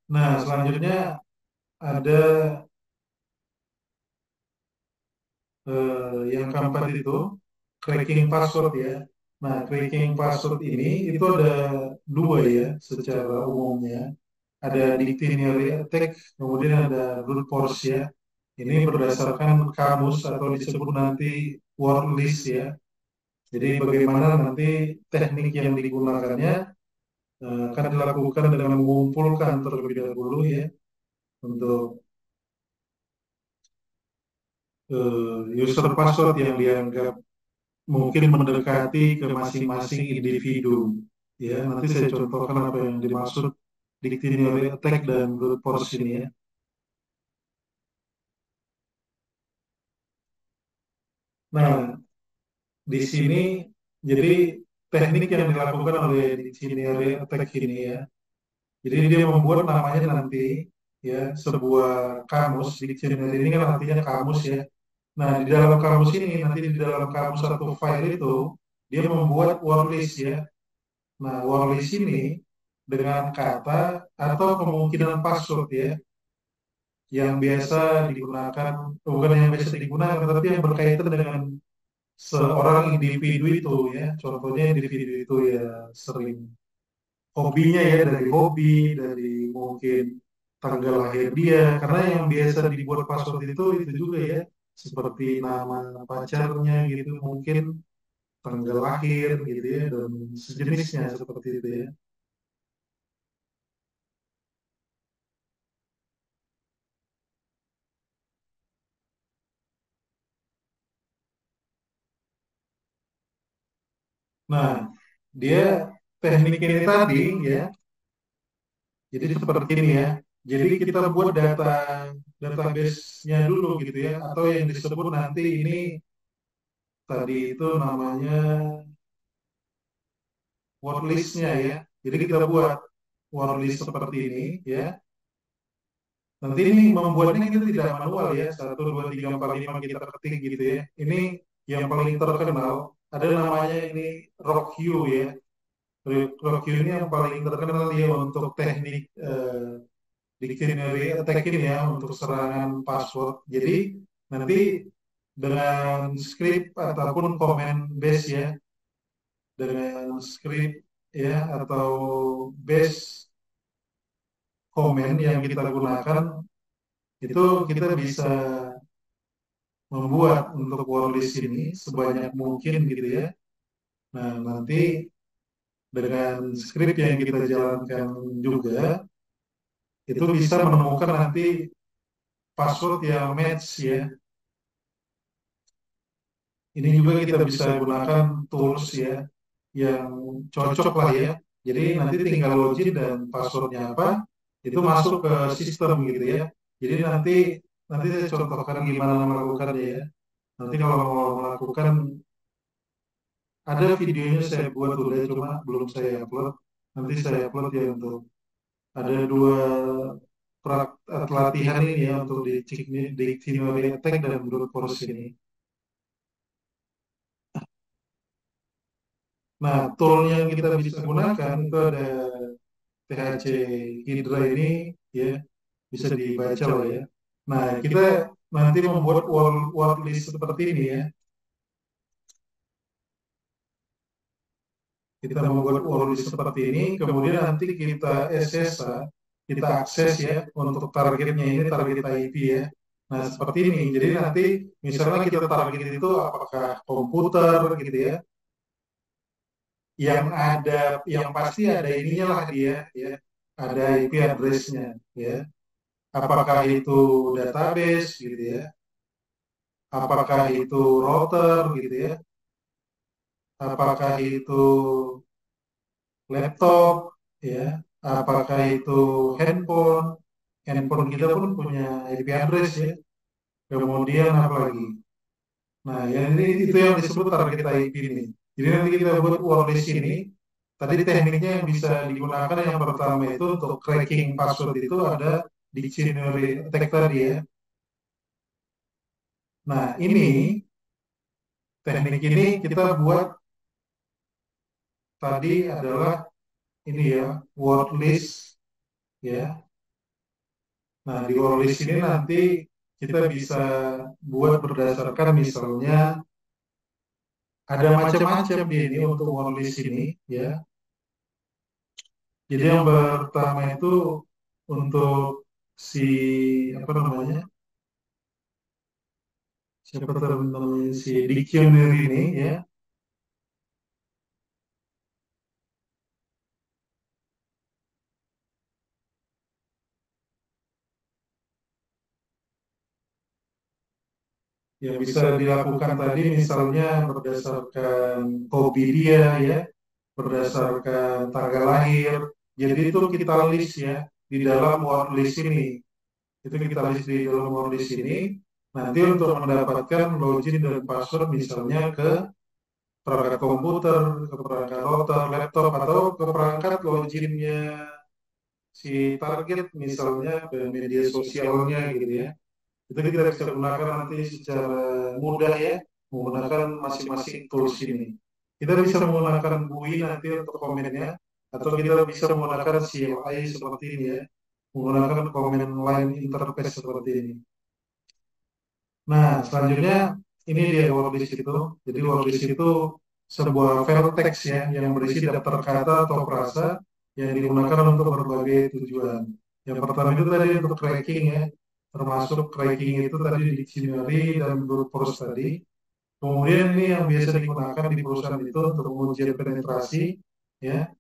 Nah selanjutnya ada yang keempat itu cracking password ya. Nah cracking password ini itu ada dua ya secara umumnya. Ada dictionary attack, kemudian ada brute force ya. Ini berdasarkan kamus atau disebut nanti word list ya. Jadi bagaimana nanti teknik yang digunakannya akan dilakukan dengan mengumpulkan terlebih dahulu ya untuk user password yang dianggap mungkin mendekati ke masing-masing individu. Ya, nanti saya contohkan apa yang dimaksud dictionary attack dan brute force ini ya. Nah, di sini jadi teknik yang dilakukan oleh dictionary attack ini ya. Jadi dia membuat namanya nanti ya sebuah kamus. Dictionary ini kan artinya kamus ya. Nah, di dalam kamus ini nanti di dalam kamus atau file itu dia membuat word list ya. Nah, word list ini dengan kata atau kemungkinan password ya yang biasa digunakan, bukan yang biasa digunakan, tapi yang berkaitan dengan seorang individu itu ya. Contohnya individu itu ya sering hobinya ya dari hobi, dari mungkin tanggal lahir dia, karena yang biasa dibuat password itu juga ya, seperti nama pacarnya gitu mungkin tanggal lahir gitu ya dan sejenisnya seperti itu ya. Nah, dia teknik ini tadi ya, jadi seperti ini ya. Jadi kita buat database-nya dulu gitu ya, atau yang disebut nanti ini tadi itu namanya word list-nya ya. Jadi kita buat word list seperti ini ya. Nanti ini membuatnya kita tidak manual ya. Satu, dua, tiga, empat, lima kita ketik gitu ya. Ini yang paling terkenal. Ada namanya ini RockQ ya. RockQ ini yang paling terkenal dia untuk teknik dictionary attack ini ya. Untuk serangan password. Jadi nanti dengan script ataupun command base ya. Dengan script ya atau base command yang kita gunakan itu kita bisa membuat untuk wordlist ini sebanyak mungkin gitu ya. Nah, nanti dengan script yang kita jalankan juga itu bisa menemukan nanti password yang match ya. Ini juga kita bisa gunakan tools ya yang cocok lah ya. Jadi nanti tinggal login dan passwordnya apa itu masuk ke sistem gitu ya. Jadi nanti saya contohkan gimana melakukannya ya. Nanti kalau mau melakukan ada videonya saya buat udah cuma belum saya upload. Nanti saya upload ya untuk ada dua latihan ini ya untuk di Dictionary Attack dan brute force ini. Nah, tool yang kita bisa gunakan itu ada THC Hydra ini ya bisa dibaca lah ya. Nah, kita nanti membuat word list seperti ini ya. Kita membuat wordlist seperti ini, kemudian nanti kita SSA, kita akses ya untuk targetnya ini target IP ya. Nah seperti ini, jadi nanti misalnya kita target itu apakah komputer gitu ya, yang pasti ada ininya lah dia ya, ada IP address-nya ya. Apakah itu database gitu ya, apakah itu router gitu ya, apakah itu laptop, ya, apakah itu handphone, handphone kita pun punya IP address ya, kemudian apa lagi? Nah, yang ini itu yang disebut target IP ini. Jadi nanti kita buat wordlist ini, tadi tekniknya yang bisa digunakan yang pertama itu untuk cracking password itu ada dictionary attack tadi ya. Nah, ini teknik ini kita buat tadi adalah ini ya, word list ya. Nah, di wordlist ini nanti kita bisa buat berdasarkan misalnya ada macam-macam di ini untuk wordlist ini ya. Jadi yang pertama itu untuk si apa namanya? Siapa namanya si dictionary ini ya. Yang bisa dilakukan tadi misalnya berdasarkan hobi dia ya, berdasarkan tanggal lahir. Jadi itu kita list ya di dalam word list ini. Itu kita list di dalam word list ini. Nanti untuk mendapatkan login dan password misalnya ke perangkat komputer, ke perangkat router, laptop, atau ke perangkat loginnya si target misalnya ke media sosialnya gitu ya. Itu kita bisa gunakan nanti secara mudah ya, menggunakan masing-masing tools ini. Kita bisa menggunakan GUI nanti untuk komennya, atau kita bisa menggunakan CLI seperti ini ya, menggunakan command line interface seperti ini. Nah, selanjutnya ini dia wordlist itu. Jadi wordlist itu sebuah file teks ya, yang berisi daftar kata atau frasa yang digunakan untuk berbagai tujuan. Yang pertama itu tadi untuk tracking ya, termasuk tracking itu tadi dictionary dan brute force tadi. Kemudian ini yang biasa digunakan di perusahaan itu untuk menguji penetrasi ya.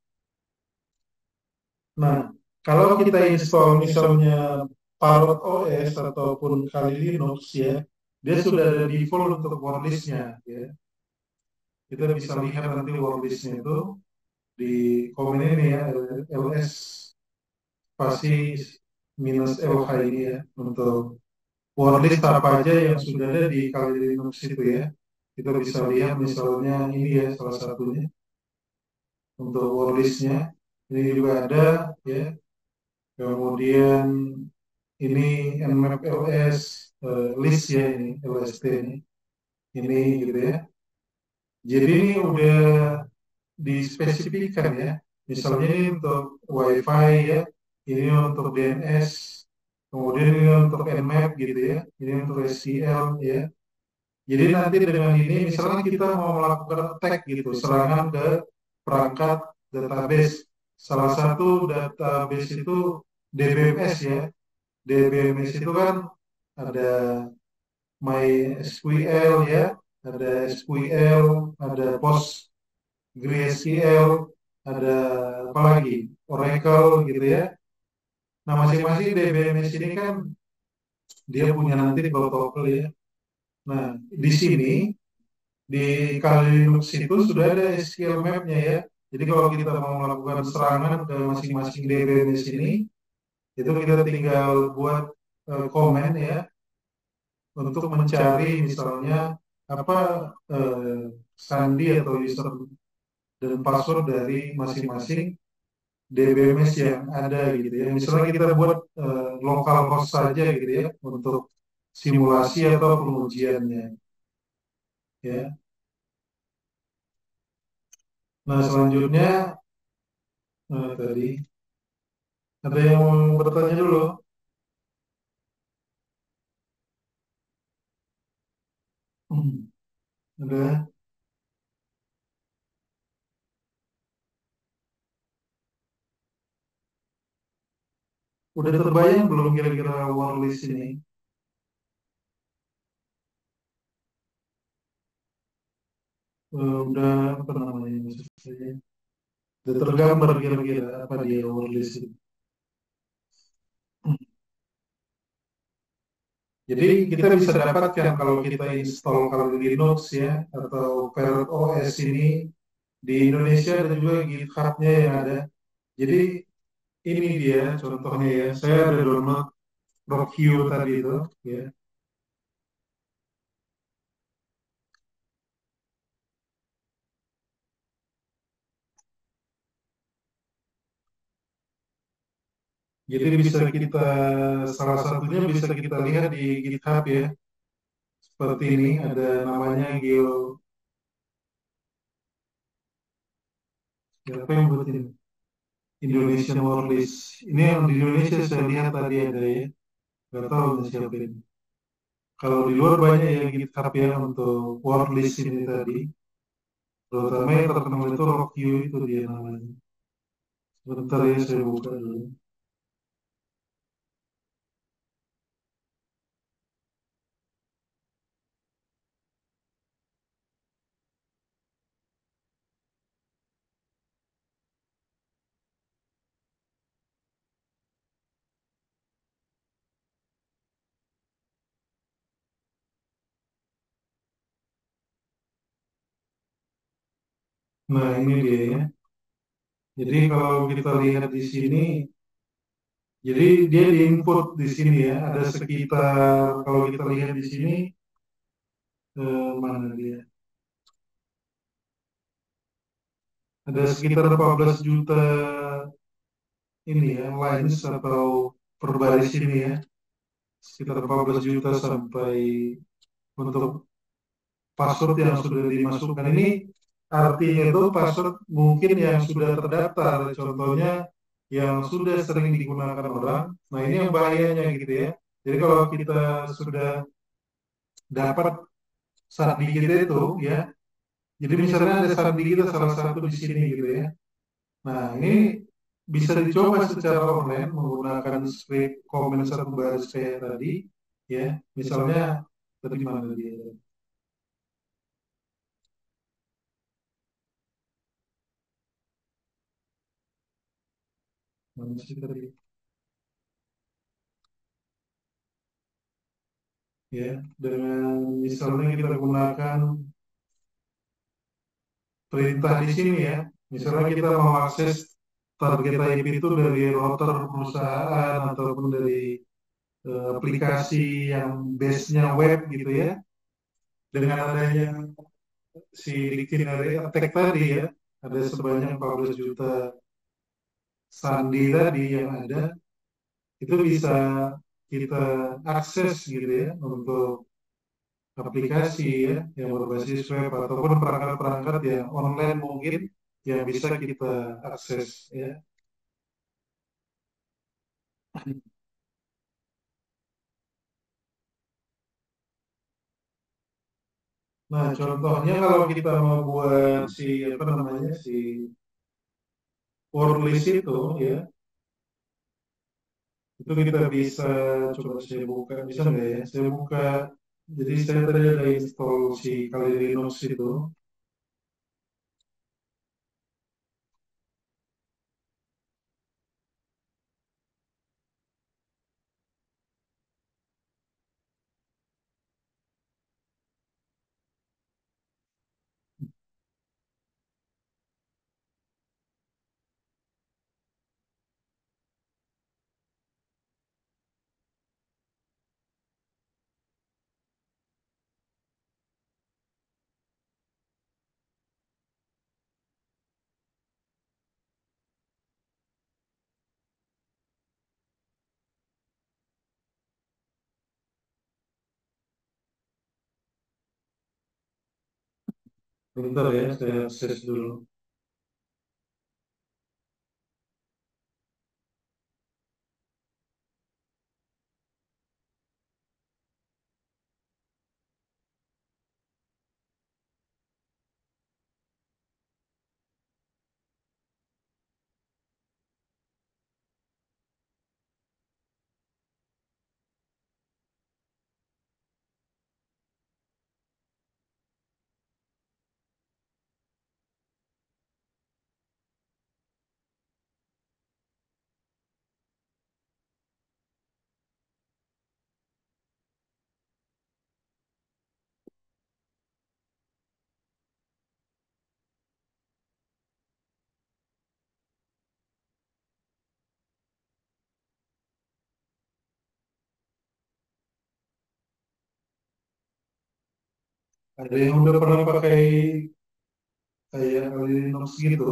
Nah, kalau kita install misalnya Parrot OS ataupun Kali Linux ya, dia sudah ada default untuk wordlistnya ya. Kita bisa lihat nanti wordlistnya itu di komen ini ya, ls spasi minus LH ini ya, untuk wordlist apa aja yang sudah ada di Kali Linux itu ya. Kita bisa lihat misalnya ini ya salah satunya untuk wordlistnya. Ini juga ada ya. Kemudian ini Nmap LS list ya, ini LST ini gitu ya. Jadi ini udah dispesifikkan ya. Misalnya ini untuk WiFi ya, ini untuk DNS, kemudian ini untuk Nmap gitu ya, ini untuk SQL ya. Jadi nanti dengan ini misalnya kita mau melakukan attack gitu, serangan ke perangkat database. Salah satu database itu DBMS ya. DBMS itu kan ada MySQL ya, ada SQL, ada PostgreSQL, ada apa lagi, Oracle gitu ya. Nah masing-masing DBMS ini kan dia punya nanti protokol ya. Nah di sini di Kali Linux itu sudah ada SQL map-nya ya. Jadi kalau kita mau melakukan serangan ke masing-masing DBMS ini, itu kita tinggal buat komen ya untuk mencari misalnya apa eh, sandi atau user dan password dari masing-masing DBMS yang ada gitu ya. Misalnya kita buat lokal host saja gitu ya untuk simulasi atau pengujiannya ya. Nah selanjutnya tadi ada yang mau bertanya dulu? Hmm, ada. Udah terbayang belum kira-kira warlist ini? Udah apa namanya maksud saya? Udah tergambar kira-kira apa dia warlist itu? Hmm. Jadi kita bisa dapatkan kalau kita install kalau Linux ya atau Parrot OS ini di Indonesia ada juga GitHub-nya yang ada. Jadi ini dia contohnya ya. Saya ada download Rockview tadi itu ya. Jadi bisa kita salah satunya bisa kita lihat di GitHub ya. Seperti ini ada namanya Geo. Siapa yang buat ini? Indonesian Warlist. Ini yang di Indonesia saya lihat tadi ada ya. Gak tahu siapa ini. Kalau di luar banyak yang GitHub ya untuk Warlist ini tadi. Terutama yang terkenal itu Rockview itu dia namanya. Sebentar ya saya buka dulu. Nah, ini dia ya. Jadi kalau kita lihat di sini, jadi dia diinput di sini ya, ada sekitar kalau kita lihat di sini mana dia? Ada sekitar 14 juta ini ya, lines atau per baris ini ya, sekitar 14 juta sampai untuk password yang sudah dimasukkan ini artinya itu password mungkin yang sudah terdaftar, contohnya yang sudah sering digunakan orang. Nah, ini yang bahayanya gitu ya. Jadi kalau kita sudah dapat sandi kita itu ya, jadi misalnya ada sandi kita salah satu di sini gitu ya. Nah, ini bisa dicoba secara online menggunakan script comment satu baris kayak tadi ya. Misalnya tadi mana dia? Mana sih tadi? Ya, dengan misalnya kita gunakan perintah di sini ya. Misalnya kita mau akses target IP itu dari router perusahaan ataupun dari aplikasi yang base-nya web gitu ya. Dengan adanya si dictionary attack tadi ya, ada sebanyak 14 juta sandi tadi yang ada, itu bisa kita akses gitu ya untuk aplikasi ya yang berbasis web ataupun perangkat-perangkat yang online mungkin yang bisa kita akses ya. Nah, contohnya kalau kita mau buat si apa namanya si word list itu ya, itu kita bisa coba saya buka, bisa nggak ya? Saya buka, jadi saya tadi ada install si Kali Linux itu. Bentar ya, saya akses dulu. Ada yang udah pernah pakai kayak Kali Linux gitu.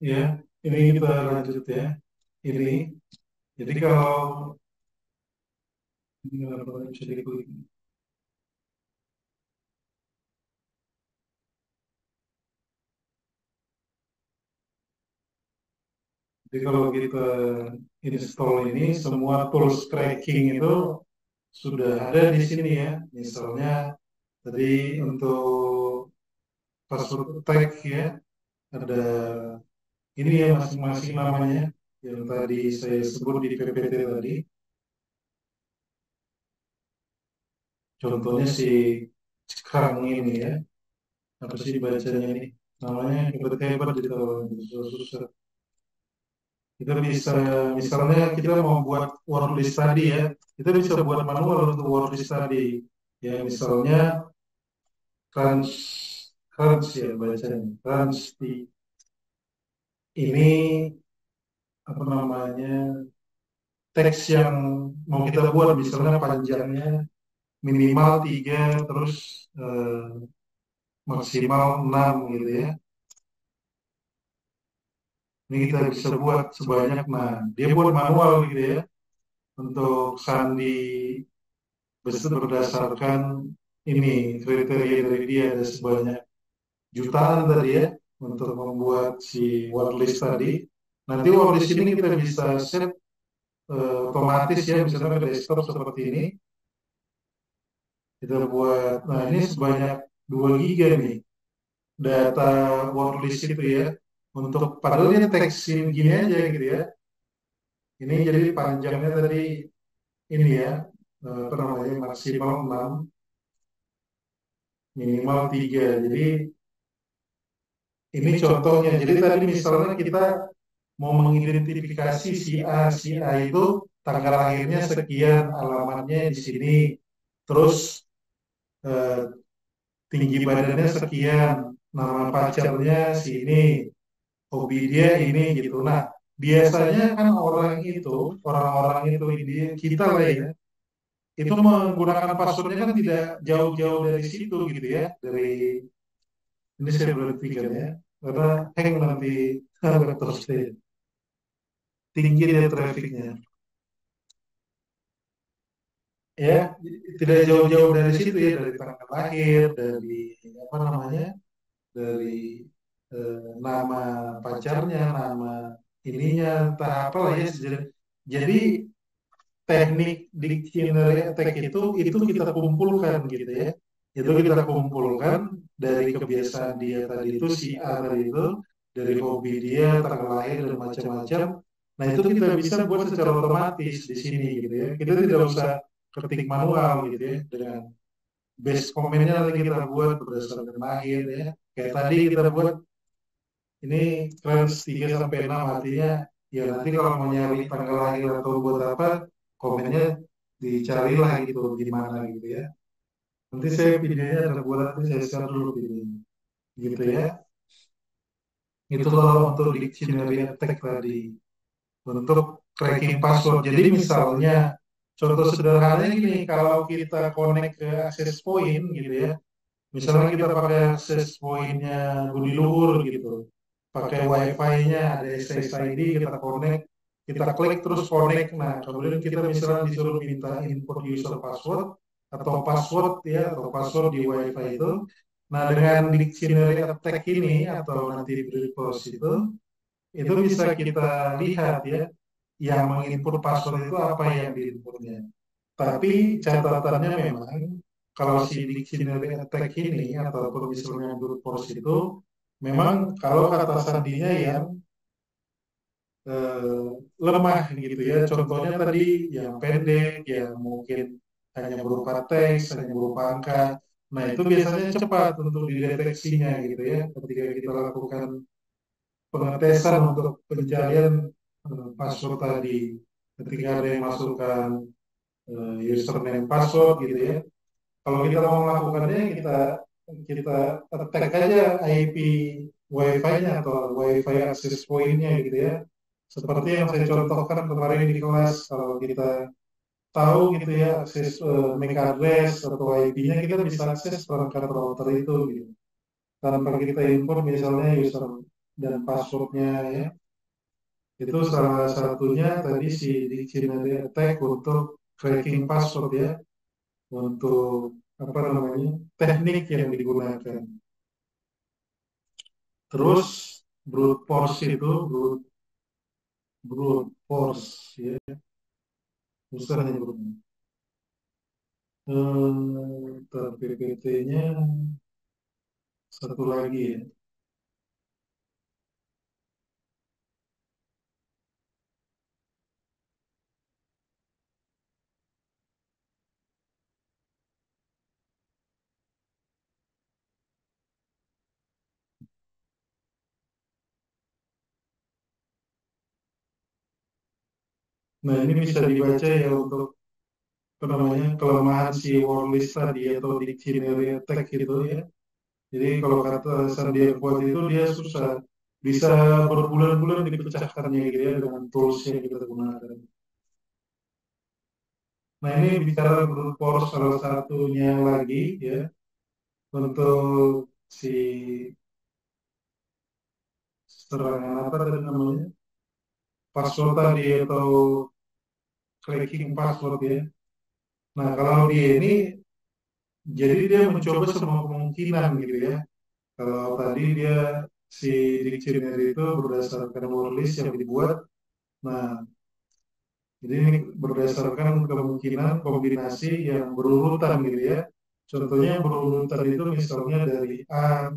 Ya, ini kita lanjut ya. Ini, jadi kalau ini apa bisa diklik. Jadi kalau kita install ini, semua tools tracking itu sudah ada di sini ya. Misalnya tadi untuk password tag ya, ada ini ya masing-masing namanya yang tadi saya sebut di PPT tadi. Contohnya si sekarang ini ya, apa sih bacanya ini? Namanya hebat-hebat gitu, susah. Kita bisa, misalnya kita mau buat word list tadi ya, kita bisa buat manual untuk word list tadi. Ya, misalnya trans, trans ya bacanya, trans di ini apa namanya teks yang mau kita buat, misalnya panjangnya minimal 3, terus maksimal 6 gitu ya. Ini kita bisa buat sebanyak, nah dia buat manual gitu ya untuk sandi berdasarkan ini kriteria dari dia ada sebanyak jutaan tadi ya untuk membuat si wordlist tadi. Nanti wordlist ini kita bisa set otomatis ya, misalnya ke desktop seperti ini. Kita buat, nah ini sebanyak 2 giga nih data wordlist itu ya. Untuk padahal ini teks gini aja gitu ya. Ini jadi panjangnya tadi ini ya, apa namanya maksimal 6, minimal 3. Jadi ini contohnya. Jadi tadi misalnya kita mau mengidentifikasi si A itu tanggal lahirnya sekian, alamatnya di sini, terus eh, tinggi badannya sekian, nama pacarnya sini, hobi dia ini gitu. Nah, biasanya kan orang-orang itu ini kita lah ya, itu menggunakan passwordnya kan tidak jauh-jauh dari situ gitu ya, dari ini saya berhentikan ya, karena hang nanti terus tinggi dia trafficnya. Ya, tidak jauh-jauh dari situ ya, dari tanggal lahir, dari apa namanya, dari nama pacarnya, nama ininya, entah apa lah ya. Jadi teknik dictionary attack itu kita kumpulkan gitu ya. Itu kita kumpulkan dari kebiasaan dia tadi itu, si A tadi itu, dari hobi dia, tanggal lahir dan macam-macam. Nah itu kita bisa buat secara otomatis di sini gitu ya. Kita tidak usah ketik manual gitu ya, dengan base komennya nanti kita buat berdasarkan lahir ya. Kayak tadi kita buat ini range 3 sampai 6, artinya ya nanti kalau mau nyari tanggal lahir atau buat apa, komennya dicarilah gitu gimana gitu ya. Nanti saya videonya ada buat, nanti saya share dulu videonya gitu ya. Itu kalau untuk dictionary attack tadi, untuk cracking password. Jadi misalnya contoh sederhananya gini, kalau kita connect ke access point gitu ya, misalnya kita pakai access point-nya Budi Luhur gitu, pakai wifi-nya ada SSID, kita connect, kita klik terus connect. Nah, kemudian kita misalnya disuruh minta input user password atau password ya, atau password di wifi itu. Nah, dengan dictionary attack ini atau nanti brute itu bisa kita lihat ya, yang menginput password itu apa yang diinputnya. Tapi catatannya memang kalau si dictionary attack ini atau misalnya brute force itu memang kalau kata sandinya yang eh, lemah gitu ya. Contohnya tadi yang pendek, yang mungkin hanya berupa teks, hanya berupa angka. Nah itu biasanya cepat untuk dideteksinya gitu ya. Ketika kita lakukan pengetesan untuk pencarian password tadi, ketika ada yang masukkan username password gitu ya. Kalau kita mau melakukannya, kita tag aja IP Wi-Fi-nya atau Wi-Fi access point-nya gitu ya. Seperti yang saya contohkan kemarin di kelas, kalau kita tahu gitu ya akses MAC address atau IP-nya, kita bisa akses perangkat router itu gitu. Tanpa kita input misalnya user dan passwordnya ya. Itu salah satunya tadi si dictionary attack untuk cracking password ya, untuk apa namanya teknik yang digunakan. Terus brute force itu brute force ya, susah nyebutnya. PPT-nya satu lagi ya. Nah ini bisa dibaca ya untuk apa namanya kelemahan si Warlist tadi atau dictionary attack gitu ya. Jadi kalau kata Sandia kuat itu dia susah, bisa berbulan-bulan dipecahkannya gitu ya dengan tools yang kita gunakan. Nah ini bicara brute force salah satunya lagi ya, untuk si serangan apa tadi namanya password tadi atau cracking password ya. Nah kalau dia ini jadi dia mencoba semua kemungkinan gitu ya. Kalau tadi dia si dictionary itu berdasarkan word list yang dibuat. Nah, jadi ini berdasarkan kemungkinan kombinasi yang berurutan gitu ya. Contohnya yang berurutan itu misalnya dari A,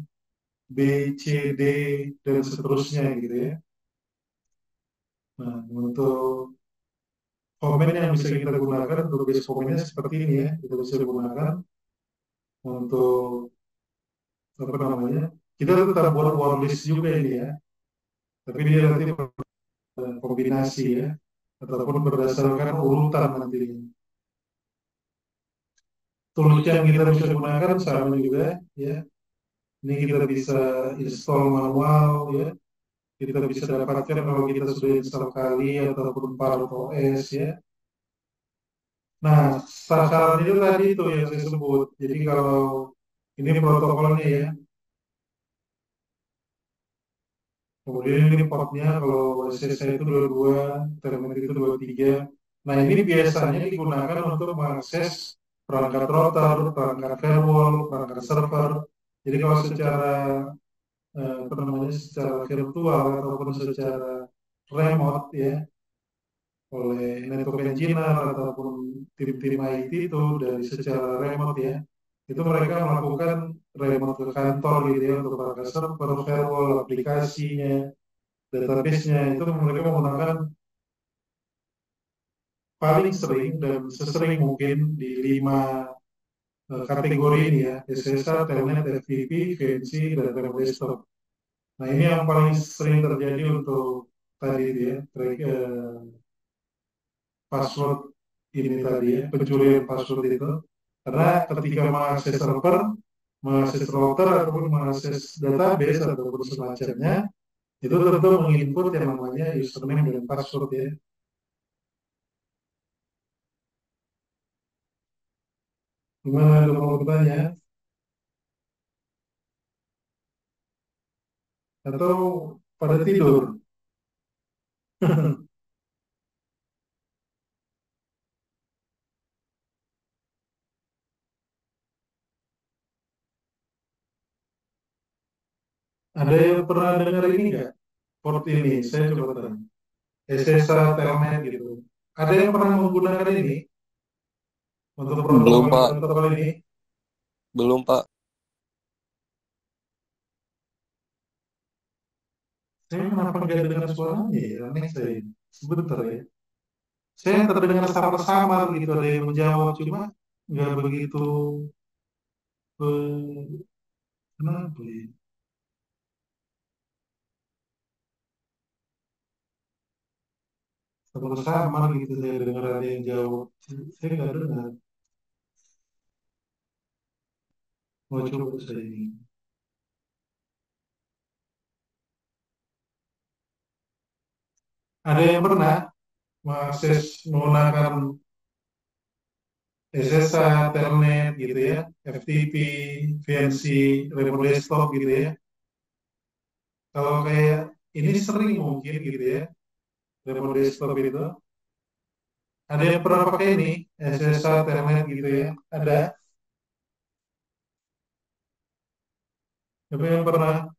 B, C, D, dan seterusnya gitu ya. Nah, untuk komen yang bisa kita gunakan untuk base komennya seperti ini ya. Kita bisa gunakan untuk apa namanya. Kita tetap buat word list juga ini ya. Tapi dia nanti kombinasi ya. Ataupun berdasarkan urutan nantinya. Tools yang kita bisa gunakan sama juga ya. Ini kita bisa install manual ya. Kita bisa dapatkan kalau kita sudah install kali ataupun Parrot OS ya. Nah, sasaran itu tadi itu yang saya sebut. Jadi kalau ini protokolnya ya. Kemudian ini portnya kalau SSH itu 22, Telnet itu 23. Nah, ini biasanya digunakan untuk mengakses perangkat router, perangkat firewall, perangkat server. Jadi kalau secara apa namanya secara virtual ataupun secara remote ya oleh network engineer ataupun tim-tim IT itu dari secara remote ya itu mereka melakukan remote ke kantor gitu ya untuk perangkat server, firewall, aplikasinya, database-nya itu mereka menggunakan paling sering dan sesering mungkin di 5 kategori ini ya, SSH, Telnet, FTP, VNC, dan web desktop. Nah ini yang paling sering terjadi untuk tadi itu ya, password ini tadi ya, pencurian password itu. Karena ketika mengakses server, mengakses router, ataupun mengakses database, ataupun semacamnya, itu tentu menginput yang namanya username dan password ya. Gimana ada mau bertanya? Atau pada tidur? Ada yang pernah dengar ini nggak? Port ini, saya coba tanya. SSH, Telnet gitu. Ada yang pernah menggunakan ini untuk Belum, Pak. protokol ini? Belum, Pak. Saya kenapa nggak dengar suaranya ya? Aneh saya. Sebentar ya. Saya terdengar samar-samar gitu, ada yang menjawab, cuma nggak begitu kenapa ya? Samar-samar gitu, saya dengar ada yang jawab. Saya nggak dengar. Mau coba saya ini. Ada yang pernah mengakses menggunakan SSH, Telnet gitu ya, FTP, VNC, remote desktop gitu ya. Kalau kayak ini sering mungkin gitu ya, remote desktop itu. Ada yang pernah pakai ini, SSH, Telnet gitu ya? Ada? Siapa yang pernah?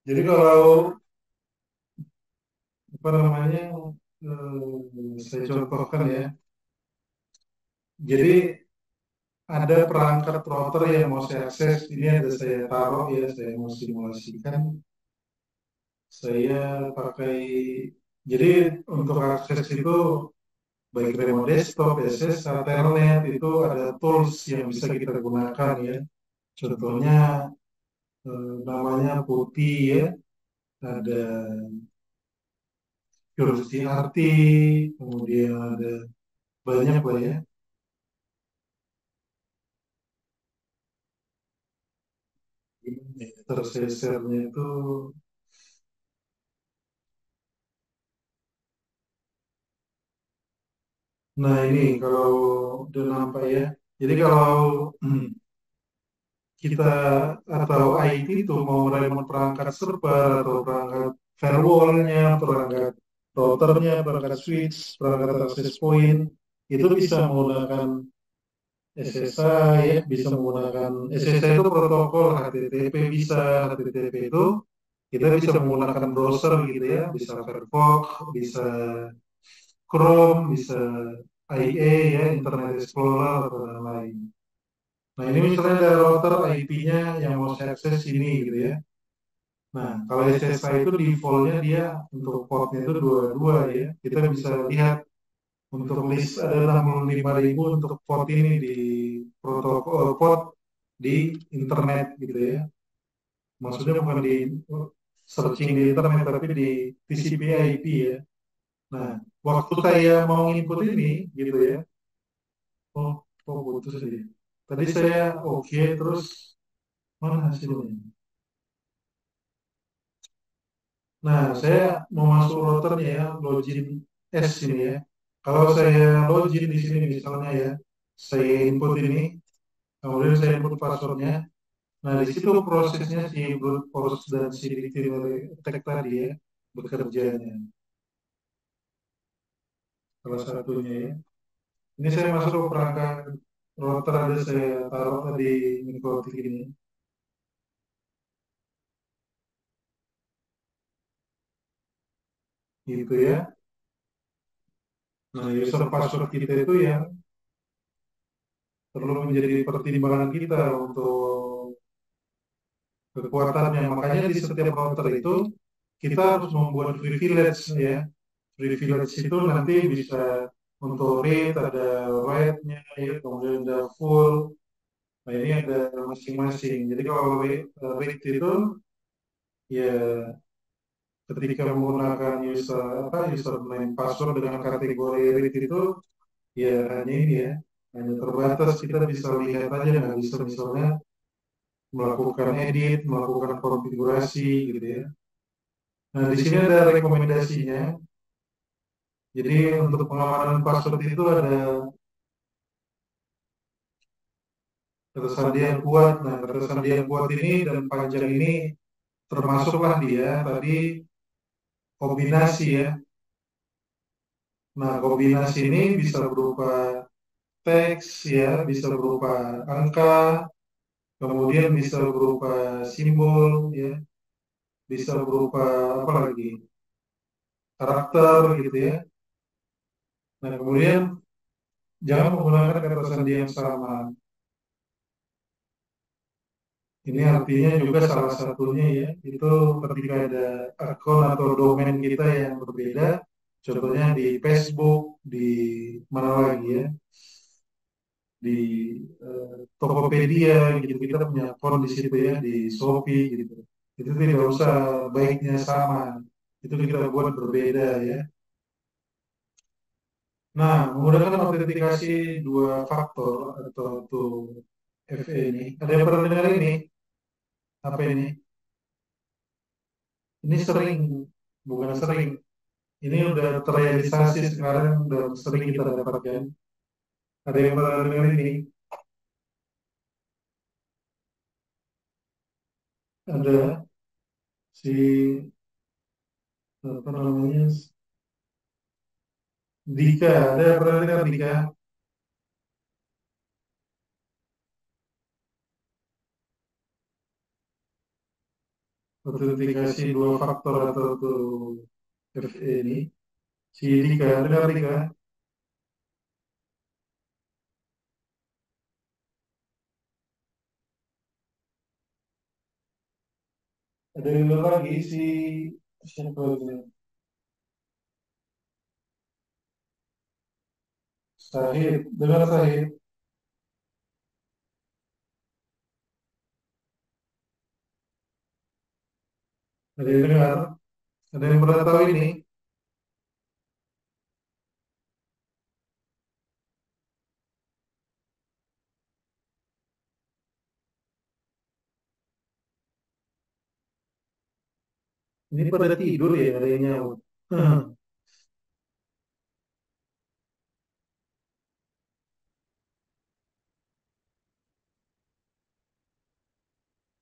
Jadi kalau apa namanya, saya contohkan ya. Jadi ada perangkat router yang mau saya akses, ini ada saya taruh ya, saya mau simulasikan. Saya pakai, jadi untuk akses itu baik remote desktop, SSH, Telnet itu ada tools yang bisa kita gunakan ya. Contohnya namanya Putih ya, ada Curiosity RT, kemudian ada banyak lah ya. Tersesernya itu, nah ini kalau udah nampak ya. Jadi kalau kita atau IT itu mau remote perangkat server atau perangkat firewall-nya, perangkat routernya, perangkat switch, perangkat access point, itu bisa menggunakan SSH ya, bisa menggunakan SSH itu protokol HTTP bisa, HTTP itu kita bisa menggunakan browser gitu ya, bisa Firefox, bisa Chrome, bisa IE ya, Internet Explorer atau lain-lain. Nah ini misalnya ada router IP-nya yang mau saya akses ini gitu ya. Nah kalau SSH itu defaultnya dia untuk portnya itu 22 ya. Kita bisa lihat untuk list ada 65.000 untuk port ini di protokol port di internet gitu ya. Maksudnya bukan di searching di internet tapi di TCP IP ya. Nah, waktu saya mau input ini gitu ya. Oh, putus aja. Tadi saya oke terus mana hasilnya? Nah, saya mau masuk routernya ya, login S ini ya. Kalau saya login di sini misalnya ya, saya input ini, kemudian saya input passwordnya. Nah, di situ prosesnya si brute force dan si dictionary attack tadi ya, bekerjanya. Salah satunya ya. Ini saya masuk ke perangkat router ada saya taruh tadi mikrotik ini. Gitu ya. Nah, user password kita itu yang perlu menjadi pertimbangan kita untuk kekuatannya. Makanya di setiap router itu kita harus membuat privilege ya. Privilege itu nanti bisa untuk read, ada write-nya, ya, kemudian ada full. Nah ini ada masing-masing. Jadi kalau read itu ya ketika menggunakan username password dengan kategori read itu ya hanya ini ya, hanya terbatas kita bisa lihat aja nggak bisa misalnya melakukan edit, melakukan konfigurasi gitu ya. Nah, di sini ada rekomendasinya. Jadi untuk pengamanan password itu ada kata sandi yang kuat. Nah, kata sandi yang kuat ini dan panjang ini termasuklah dia tadi kombinasi ya. Nah, kombinasi ini bisa berupa teks ya, bisa berupa angka, kemudian bisa berupa simbol ya, bisa berupa apa lagi? Karakter gitu ya. Nah, kemudian jangan menggunakan kata sandi yang sama. Ini artinya juga salah satunya ya, itu ketika ada akun atau domain kita yang berbeda, contohnya di Facebook, di mana lagi ya, di Tokopedia gitu, kita punya akun di situ ya, di Shopee gitu. Itu tidak usah baiknya sama, itu kita buat berbeda ya. Nah, menggunakan autentikasi dua faktor atau FA ini, ada yang pernah dengar ini? Apa ini? Ini sering, bukan sering. Ini udah terrealisasi sekarang, udah sering kita dapatkan. Ada yang pernah dengar ini? Ada. si apa namanya, Dika, ada pernah dengar Dika? Autentikasi dua faktor atau tuh ini, si Dika, dengar Dika? Ada yang lagi si siapa itu? Sahid, dengar Sahid? Ada yang dengar? Ada yang pernah tahu ini? Ini pada tidur ya, ada yang nyaut.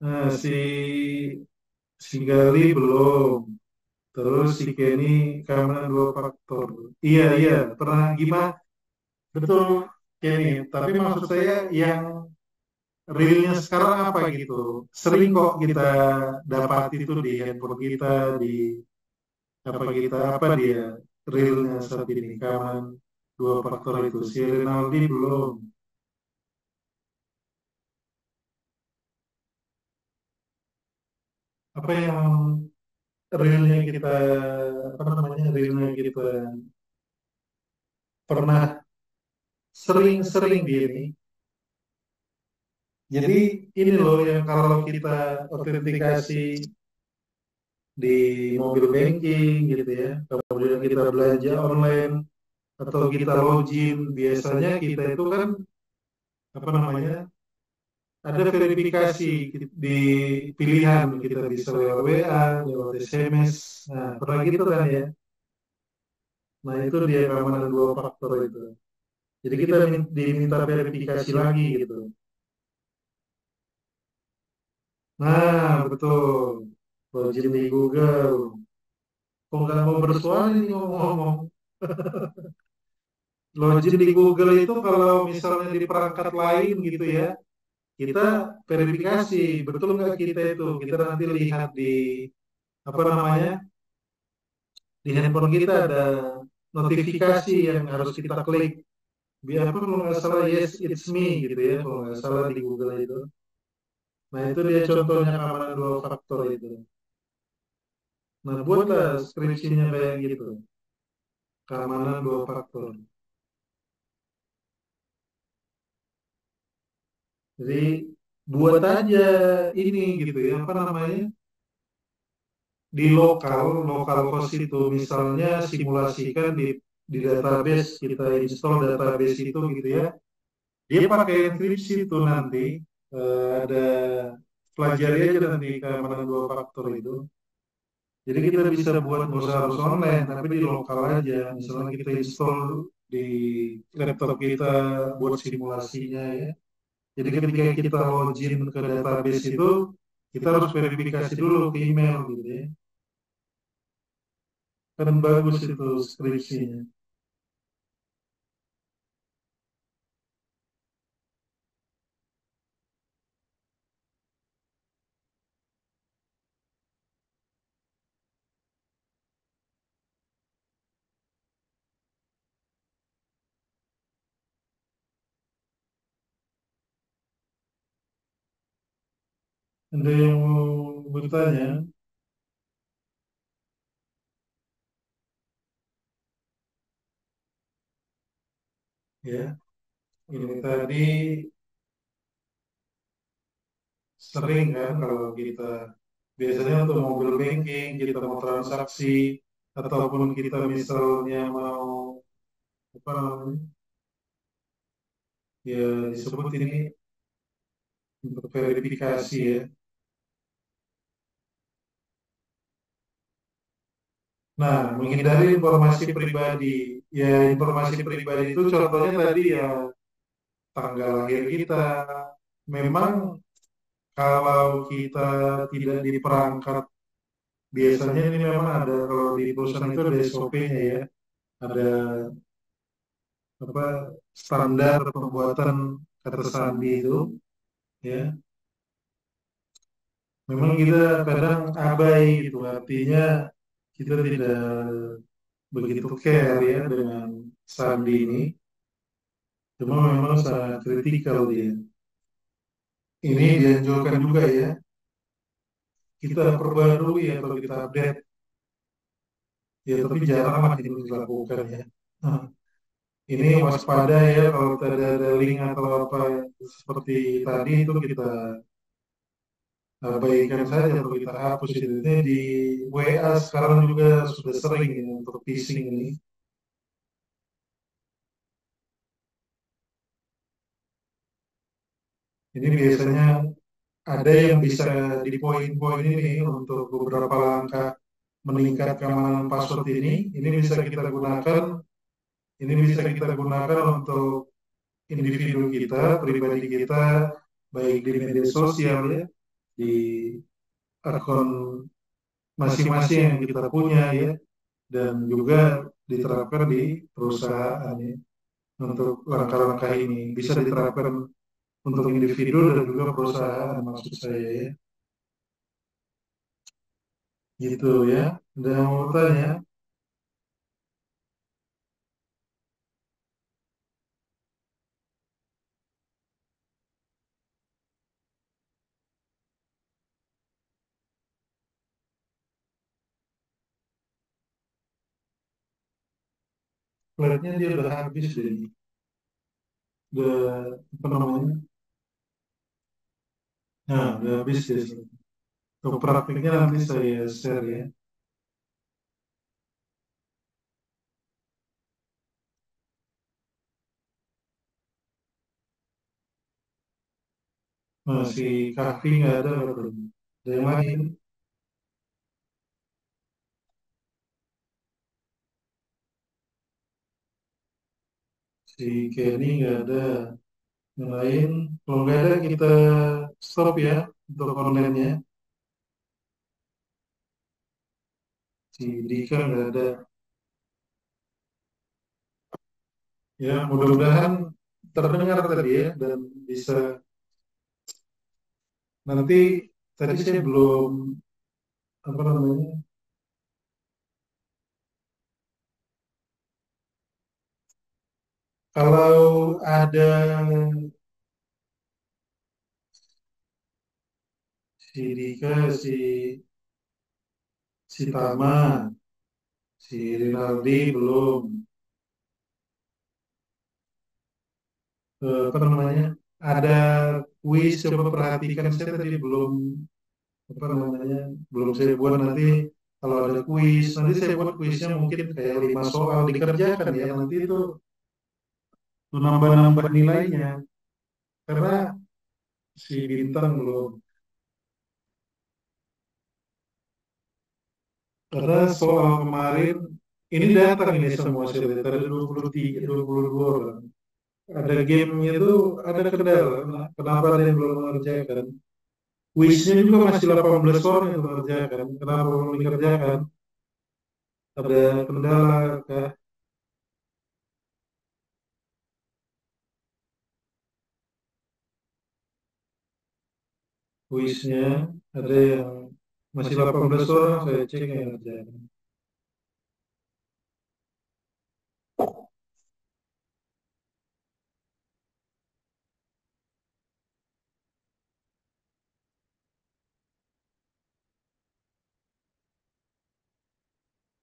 Nah, si Gali belum. Terus si Kenny keamanan dua faktor. Iya, iya. Pernah gimana? Betul, Kenny. Tapi maksud saya yang realnya sekarang apa gitu. Sering kok kita dapat itu di handphone kita, di apa dia realnya saat ini. Keamanan dua faktor itu. Si Rinaldi belum. Apa yang realnya kita, apa namanya, realnya kita pernah sering-sering di ini. Jadi ini loh yang kalau kita autentikasi di mobil banking gitu ya, kemudian kita belanja online atau kita login, biasanya kita itu kan apa namanya, ada verifikasi di pilihan, kita bisa lewat WA, lewat SMS, nah pernah gitu kan ya. Nah itu dia keamanan dua faktor itu. Jadi kita diminta verifikasi lagi gitu. Nah betul, login di Google. Kok nggak mau bersuara ini ngomong-ngomong. Login di Google itu kalau misalnya di perangkat lain gitu ya, kita verifikasi betul nggak kita itu. Kita nanti lihat di apa namanya, di handphone kita ada notifikasi yang harus kita klik. Biar apa kalau nggak salah yes it's me gitu ya, kalau nggak salah di Google itu. Nah itu dia contohnya keamanan dua faktor itu. Nah buatlah skripsinya kayak gitu, keamanan dua faktor. Jadi buat aja ini gitu ya, apa namanya, di lokal host itu misalnya simulasikan di database, kita install database itu gitu ya. Dia pakai enkripsi itu nanti ada, pelajari aja nanti keamanan dua faktor itu. Jadi kita bisa buat nggak usah harus online, tapi di lokal aja. Misalnya kita install di laptop kita buat simulasinya ya. Jadi ketika kita login ke database itu, kita harus verifikasi dulu ke email gitu ya. Kan bagus itu skripsinya. Ada yang mau bertanya? Ya, ini tadi sering kan kalau kita, biasanya untuk mobil banking, kita mau transaksi, ataupun kita misalnya mau apa namanya, ya disebut ini untuk verifikasi ya. Nah, menghindari informasi pribadi. Ya, informasi pribadi itu contohnya tadi ya tanggal lahir kita. Memang kalau kita tidak di perangkat biasanya ini memang ada kalau di perusahaan itu ada SOP-nya ya, ada apa standar pembuatan kata sandi itu ya. Memang kita kadang abai gitu, artinya kita tidak begitu care ya dengan sandi ini. Cuma memang sangat kritikal dia. Ini dianjurkan juga ya, kita perbarui atau kita update. Ya tapi jarang lah ini dilakukan ya. Nah, ini waspada ya kalau ada link atau apa seperti tadi itu kita abaikan saja atau kita hapus itu. Ini di WA sekarang juga sudah sering ya, untuk phishing ini. Ini biasanya ada yang bisa di poin-poin ini untuk beberapa langkah meningkat keamanan password ini. Ini bisa kita gunakan. Ini bisa kita gunakan untuk individu kita, pribadi kita, baik di media sosial ya, di akun masing-masing yang kita punya ya, dan juga diterapkan di perusahaan ya. Untuk langkah-langkah ini bisa diterapkan untuk individu dan juga perusahaan maksud saya ya. Gitu ya. Ada yang mau tanya? Kelihatannya dia udah habis deh. Udah apa namanya? Nah, udah habis deh. Untuk praktiknya nanti saya share ya. Masih Kahfi nggak ada belum? Ada yang lain? Si Kenny nggak ada. Yang lain, kalau nggak ada kita stop ya untuk online-nya. Si Dika nggak ada. Ya, mudah-mudahan terdengar tadi ya dan bisa nanti tadi saya belum apa namanya kalau ada si Dika, si Tama, si Rinaldi belum apa namanya ada kuis coba perhatikan saya tadi belum apa namanya belum saya buat nanti kalau ada kuis nanti saya buat kuisnya mungkin kayak 5 soal dikerjakan ya nanti itu nambah-nambah nilainya karena si Bintang belum karena soal kemarin ini datang ini semua saya lihat ada 23 22 orang ada gamenya itu ada kendala. Nah, kenapa ada yang belum mengerjakan kuisnya juga masih 18 orang yang mengerjakan kenapa belum dikerjakan ada kendala kah? Kuisnya ada yang masih 18 orang saya cek yang ngerjakan.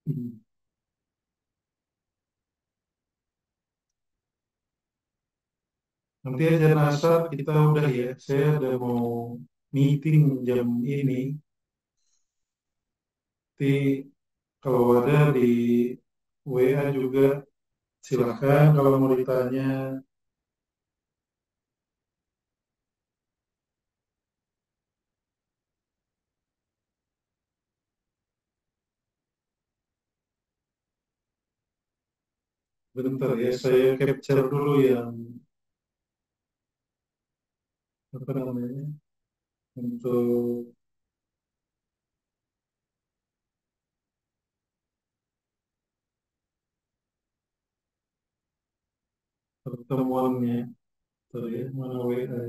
Hmm. Nanti aja Nasar kita udah ya. Saya udah mau meeting jam ini. Nanti kalau ada di WA juga silahkan kalau mau ditanya. Bentar ya, saya capture dulu yang apa namanya untuk pertemuannya. Tuh ya, mana WA.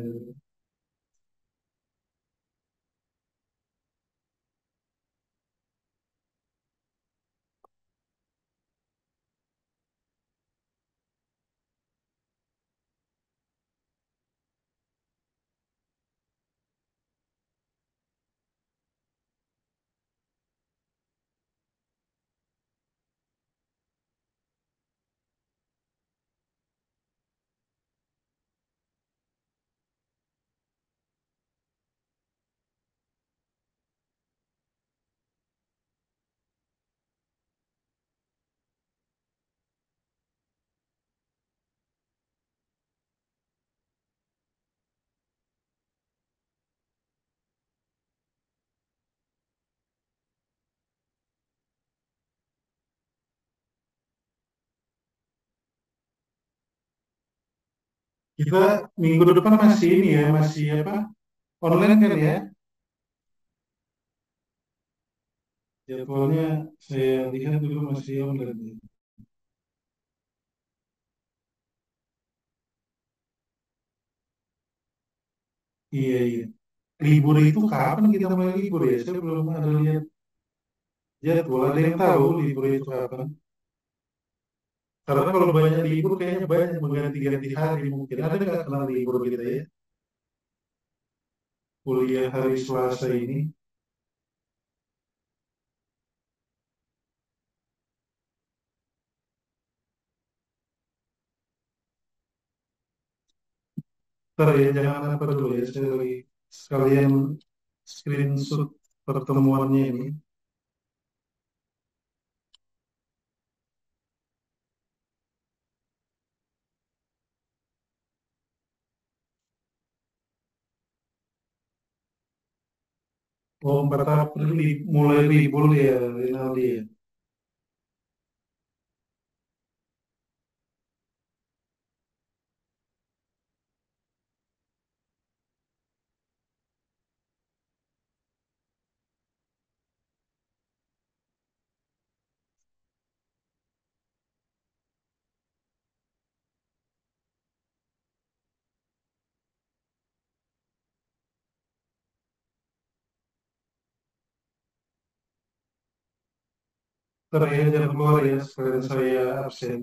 Kita minggu depan masih ini ya, masih apa? Online kan ya? Jadwalnya saya lihat dulu masih online. Iya, iya. Libur itu kapan kita mulai libur ya? Saya belum ada lihat jadwal. Ada yang tahu libur itu kapan? Karena kalau banyak libur kayaknya banyak mengganti-ganti hari mungkin. Ada nggak kena libur kita ya? Kuliah hari Selasa ini. Ntar ya, jangan apa dulu ya. Saya lagi sekalian screenshot pertemuannya ini. Oh, 4 April mulai libur ya, Rinaldi ya. Ntar ya, jangan keluar ya, sekalian saya absen.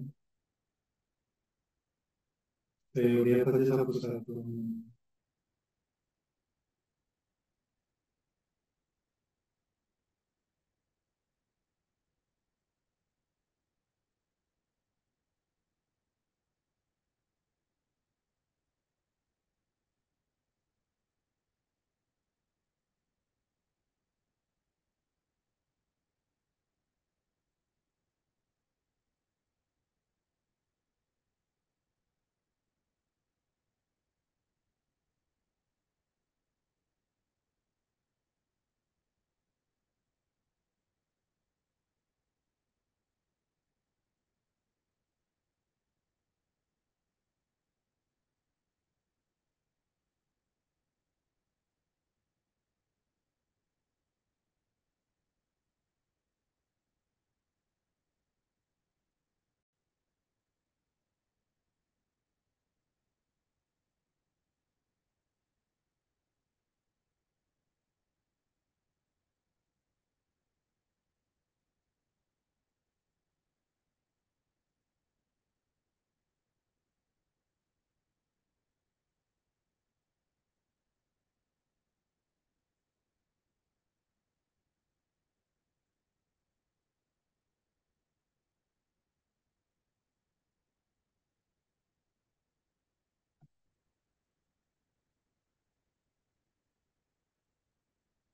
Saya lihat aja satu-satu.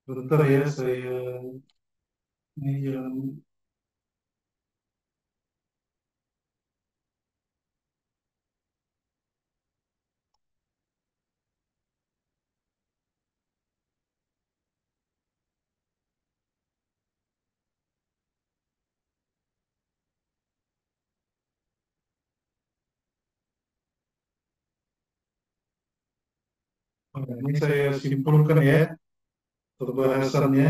Bentar ya, saya ini jangan. Nah, ini saya simpulkan ya untuk bahasannya.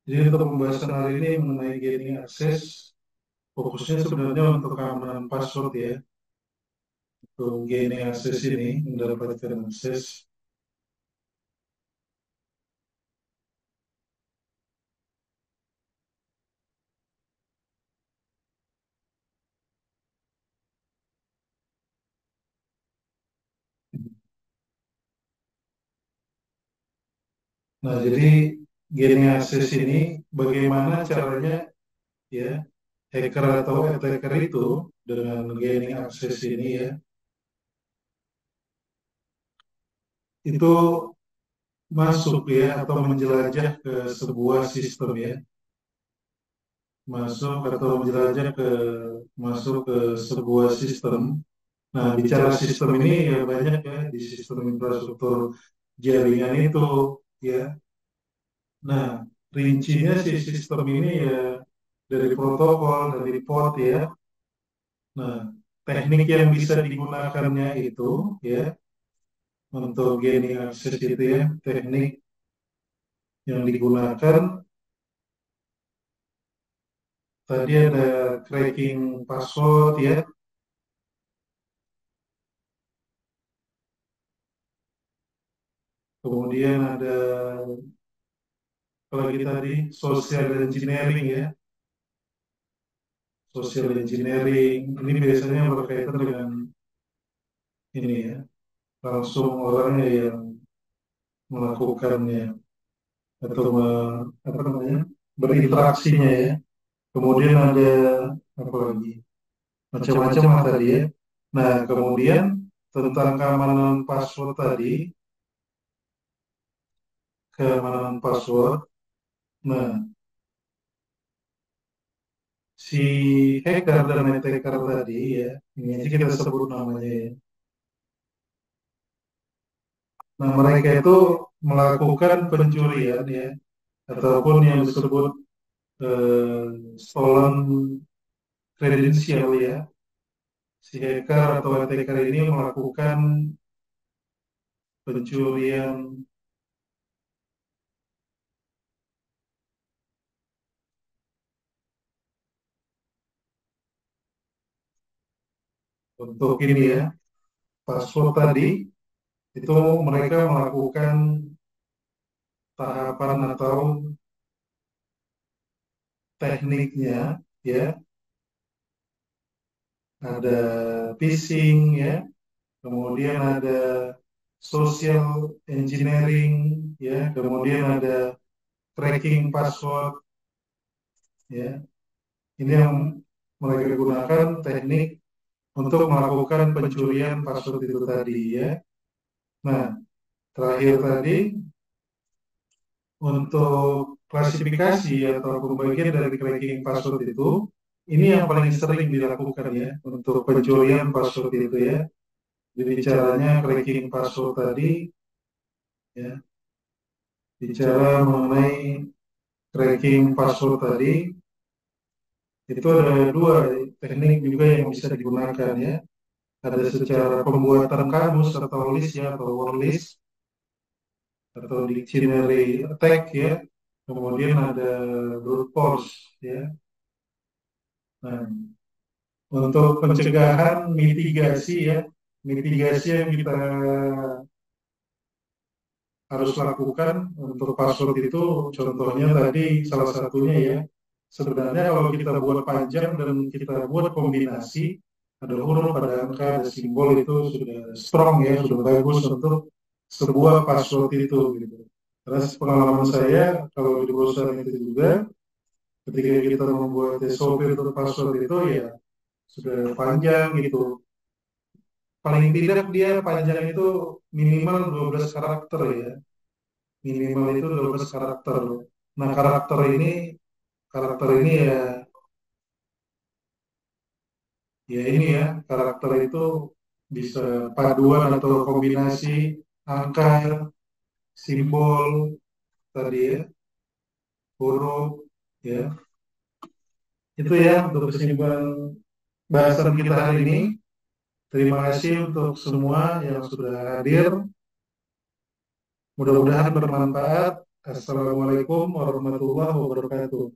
Jadi untuk pembahasan hari ini mengenai gaining access, fokusnya sebenarnya untuk keamanan password ya, untuk gaining access ini, mendapatkan akses. Nah, jadi gaining access ini bagaimana caranya ya hacker atau attacker itu dengan gaining access ini ya, itu masuk ya atau menjelajah ke sebuah sistem ya, masuk ke sebuah sistem. Nah, bicara sistem ini ya banyak ya, di sistem infrastruktur jaringan itu ya. Nah, rincinya si sistem ini ya dari protokol, dari port ya. Nah, teknik yang bisa digunakannya itu ya untuk gaining access itu ya, teknik yang digunakan tadi ada cracking password ya, kemudian ada apalagi tadi social engineering ya, social engineering ini biasanya berkaitan dengan ini ya, langsung orangnya yang melakukannya atau apa namanya berinteraksinya ya. Kemudian ada apa lagi? Macam-macam lah tadi ya. Nah, kemudian tentang keamanan password tadi, keamanan password. Nah, si hacker dan attacker tadi ya, ini aja kita sebut namanya ya. Nah, mereka itu melakukan pencurian ya, ataupun yang disebut stolen credential ya. Si hacker atau attacker ini melakukan pencurian untuk ini ya, password tadi itu mereka melakukan tahapan atau tekniknya ya, ada phishing ya, kemudian ada social engineering ya, kemudian ada cracking password ya. Ini yang mereka gunakan teknik untuk melakukan pencurian password itu tadi ya. Nah, terakhir tadi untuk klasifikasi atau pembagian dari cracking password itu, ini yang paling sering dilakukan ya untuk pencurian password itu ya. Jadi caranya cracking password tadi ya, bicara mengenai cracking password tadi, itu ada dua teknik juga yang bisa digunakan ya. Ada secara pembuatan kamus atau list ya, atau word list, atau dictionary attack ya. Kemudian ada brute force ya. Nah, untuk pencegahan mitigasi ya, mitigasi yang kita harus lakukan untuk password itu, contohnya tadi salah satunya ya, sebenarnya kalau kita buat panjang dan kita buat kombinasi, ada huruf, ada angka, ada simbol, itu sudah strong ya, sudah bagus untuk sebuah password itu gitu. Karena pengalaman saya kalau di perusahaan itu juga, ketika kita membuat SOP untuk password itu ya sudah panjang gitu. Paling tidak dia panjang itu minimal 12 karakter ya. Minimal itu 12 karakter. Nah, karakter ini ya ini ya, karakter itu bisa paduan atau kombinasi angka, simbol tadi ya, huruf ya. Itu ya untuk kesimpulan bahasan kita hari ini. Terima kasih untuk semua yang sudah hadir. Mudah-mudahan bermanfaat. Assalamualaikum warahmatullahi wabarakatuh.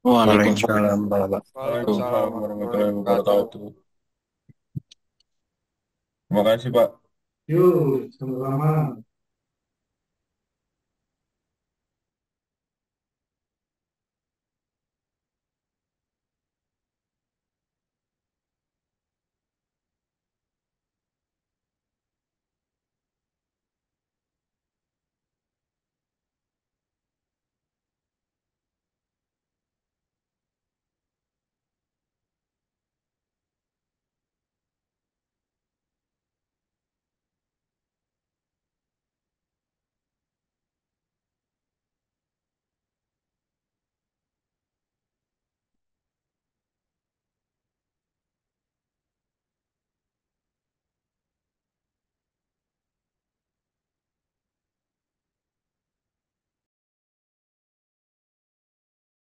Waalaikumsalam. Pak. Waalaikumsalam warahmatullahi wabarakatuh. Terima kasih, Pak. Yuk, sama-sama.